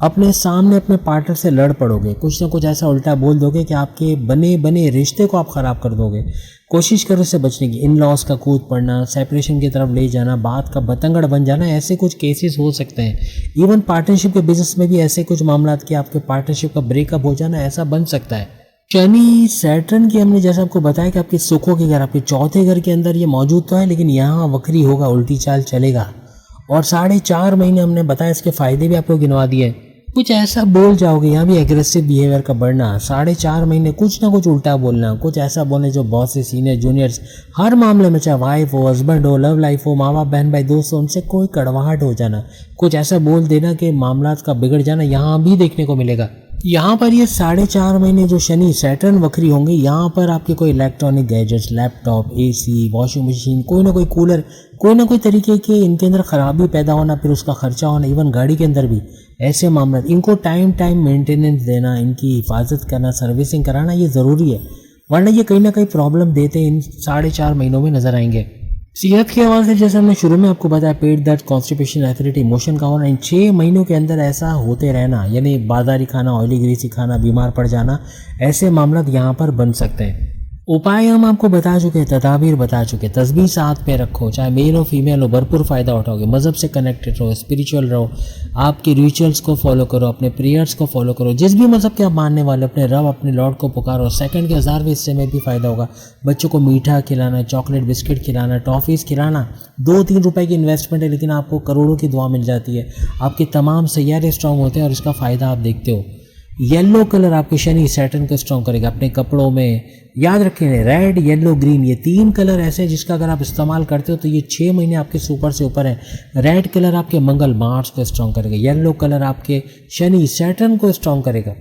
अपने सामने अपने पार्टनर से लड़ पड़ोगे, कुछ ना कुछ ऐसा उल्टा बोल दोगे कि आपके बने बने रिश्ते को आप ख़राब कर दोगे। कोशिश करो इससे बचने की। इन लॉस का कूद पड़ना, सेपरेशन की तरफ ले जाना, बात का बतंगड़ बन जाना, ऐसे कुछ केसेस हो सकते हैं। इवन पार्टनरशिप के बिजनेस में भी ऐसे कुछ मामला कि आपके पार्टनरशिप का ब्रेकअप हो जाना, ऐसा बन सकता है। शनि सैटर्न की हमने जैसे आपको बताया कि आपके सुखों के घर, आपके 4थे घर के अंदर ये मौजूद तो है, लेकिन यहाँ वक्री होगा, उल्टी चाल चलेगा। और 4.5 महीने हमने बताया, इसके फ़ायदे भी आपको गिनवा दिए। कुछ ऐसा बोल जाओगे, यहाँ भी एग्रेसिव बिहेवियर का बढ़ना, 4.5 महीने कुछ ना कुछ उल्टा बोलना, कुछ ऐसा बोलने जो बॉस से सीनियर जूनियर्स, हर मामले में, चाहे वाइफ हो, हस्बैंड हो, लव लाइफ हो, माँ बाप, बहन भाई, दोस्त हो, उनसे कोई कड़वाहट हो जाना, कुछ ऐसा बोल देना कि मामला का बिगड़ जाना, यहाँ भी देखने को मिलेगा। यहाँ पर ये 4.5 महीने जो शनि सैटर्न वक्री होंगे, यहाँ पर आपके कोई electronic gadgets, laptop, AC, washing machine, कोई ना कोई कूलर, कोई ना कोई तरीके के इनके अंदर ख़राबी पैदा होना, फिर उसका खर्चा होना, इवन गाड़ी के अंदर भी ऐसे मामला, इनको टाइम मेंटेनेंस देना, इनकी हिफाजत करना, सर्विसिंग कराना, ये ज़रूरी है, वरना ये कहीं ना कहीं प्रॉब्लम देते इन 4.5 महीनों में नज़र आएंगे। सेहत के हवाले से जैसे हमने शुरू में आपको बताया, पेट दर्द, कॉन्स्टिपेशन, एसिडिटी, मोशन का होना, इन 6 महीनों के अंदर ऐसा होते रहना, यानी बाजारी खाना, ऑयली ग्रीसी खाना, बीमार पड़ जाना, ऐसे मामला यहाँ पर बन सकते हैं। उपाय हम आपको बता चुके, तदाबीर बता चुके। तस्बीह साथ पे रखो, चाहे मेल हो फीमेल हो, भरपूर फ़ायदा उठाओगे। मज़हब से कनेक्टेड रहो, स्पिरिचुअल रहो, आपके रिचुअल्स को फॉलो करो, अपने प्रेयर्स को फॉलो करो। जिस भी मज़हब के आप मानने वाले, अपने रब, अपने लॉर्ड को पुकारो। सेकंड के 1000वें हिस्से में भी फ़ायदा होगा। बच्चों को मीठा खिलाना, चॉकलेट बिस्किट खिलाना, टॉफ़ीज़ खिलाना, 2-3 रुपए की इन्वेस्टमेंट है, लेकिन आपको करोड़ों की दुआ मिल जाती है। आपके तमाम सैयारे स्ट्रॉन्ग होते हैं और इसका फ़ायदा आप देखते हो। येलो कलर आपके शनि सैटर्न को स्ट्रॉन्ग करेगा। अपने कपड़ों में याद रखें, रेड, येलो, ग्रीन, ये 3 कलर ऐसे हैं जिसका अगर आप इस्तेमाल करते हो तो ये 6 महीने आपके सुपर से ऊपर है। रेड कलर आपके मंगल, मार्स को स्ट्रॉन्ग करेगा। येलो कलर आपके शनि, सैटर्न को स्ट्रॉन्ग करेगा।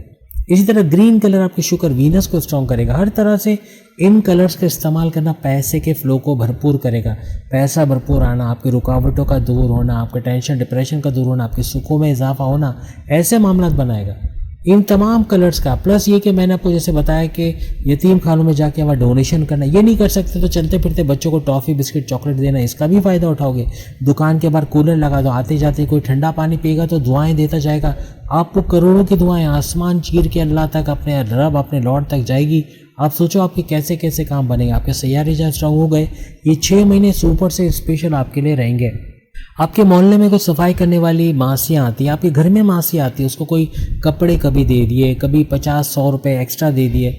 इसी तरह ग्रीन कलर आपके शुक्र, वीनस को स्ट्रॉन्ग करेगा। हर तरह से इन कलर्स का इस्तेमाल करना पैसे के फ्लो को भरपूर करेगा। पैसा भरपूर आना, आपकी रुकावटों का दूर होना, आपके टेंशन डिप्रेशन का दूर होना, आपके सुखों में इजाफा होना, ऐसे मामला बनाएगा। इन तमाम कलर्स का। प्लस ये कि मैंने आपको जैसे बताया कि यतीम खानों में जाके वहाँ डोनेशन करना, ये नहीं कर सकते तो चलते फिरते बच्चों को टॉफ़ी बिस्किट चॉकलेट देना, इसका भी फ़ायदा उठाओगे। दुकान के बाहर कूलर लगा दो, आते जाते कोई ठंडा पानी पिएगा तो दुआएं देता जाएगा, आपको करोड़ों की दुआएं आसमान चीर के अल्लाह तक, अपने रब अपने लॉर्ड तक जाएगी। आप सोचो आपके कैसे कैसे काम बनेंगे, आपके सैयारे जहाँ स्ट्रांग हो गए। ये 6 महीने सुपर से स्पेशल आपके लिए रहेंगे। आपके मोहल्ले में कोई सफाई करने वाली मासियाँ आती हैं, आपके घर में मासी आती है, उसको कोई कपड़े कभी दे दिए, कभी 50-100 रुपये एक्स्ट्रा दे दिए,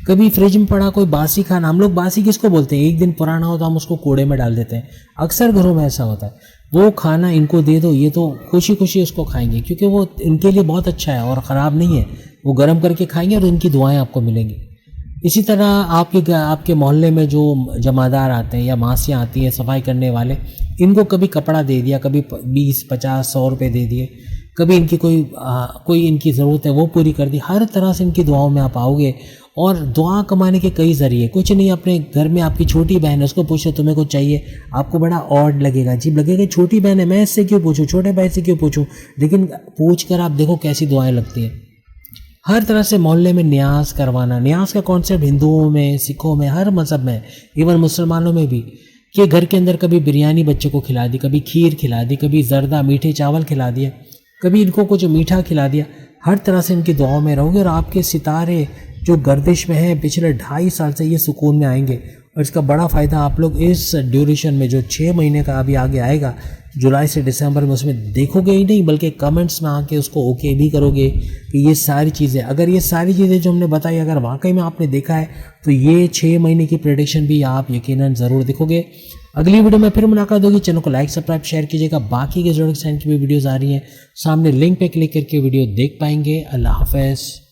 कभी फ्रिज में पड़ा कोई बासी खाना। हम लोग बासी किसको बोलते हैं, एक दिन पुराना हो तो हम उसको कूड़े में डाल देते हैं, अक्सर घरों में ऐसा होता है। वो खाना इनको दे दो, ये तो खुशी खुशी उसको खाएंगे क्योंकि वो इनके लिए बहुत अच्छा है और ख़राब नहीं है, वो गर्म करके खाएंगे और इनकी दुआएं आपको मिलेंगी। इसी तरह आपके मोहल्ले में जो जमादार आते हैं या मासियाँ आती हैं सफाई करने वाले, इनको कभी कपड़ा दे दिया, कभी 20-50-100 रुपये दे दिए, कभी इनकी कोई इनकी ज़रूरत है वो पूरी कर दी। हर तरह से इनकी दुआओं में आप आओगे। और दुआ कमाने के कई ज़रिए, कुछ नहीं, अपने घर में आपकी छोटी बहन है उसको पूछो तुम्हें कुछ चाहिए, आपको बड़ा ऑड लगेगा, अजीब लगेगा, छोटी बहन है मैं इससे क्यों पूछूं, छोटे भाई से क्यों पूछूं, लेकिन पूछ कर आप देखो कैसी दुआएं लगती हैं। हर तरह से मोहल्ले में न्याज करवाना। न्याज का कॉन्सेप्ट हिंदुओं में, सिखों में, हर मज़हब में, इवन मुसलमानों में भी, कि घर के अंदर कभी बिरयानी बच्चे को खिला दी, कभी खीर खिला दी, कभी जर्दा मीठे चावल खिला दिया, कभी इनको कुछ मीठा खिला दिया। हर तरह से इनकी दुआओं में रहोगे और आपके सितारे जो गर्दिश में हैं पिछले 2.5 साल से, ये सुकून में आएंगे। और इसका बड़ा फ़ायदा आप लोग इस ड्यूरेशन में जो 6 महीने का अभी आगे आएगा, जुलाई से दिसंबर में, उसमें देखोगे ही नहीं बल्कि कमेंट्स में आके उसको ओके भी करोगे कि ये सारी चीज़ें, अगर ये सारी चीज़ें जो हमने बताई अगर वाकई में आपने देखा है तो ये 6 महीने की प्रेडिक्शन भी आप यकीनन ज़रूर देखोगे। अगली वीडियो में फिर मुलाकात होगी। चैनल को लाइक सब्सक्राइब शेयर कीजिएगा। बाकी के जोड़क साइन की भी वीडियोज़ आ रही हैं, सामने लिंक पे क्लिक करके वीडियो देख पाएंगे। अल्लाह हाफ़िज़।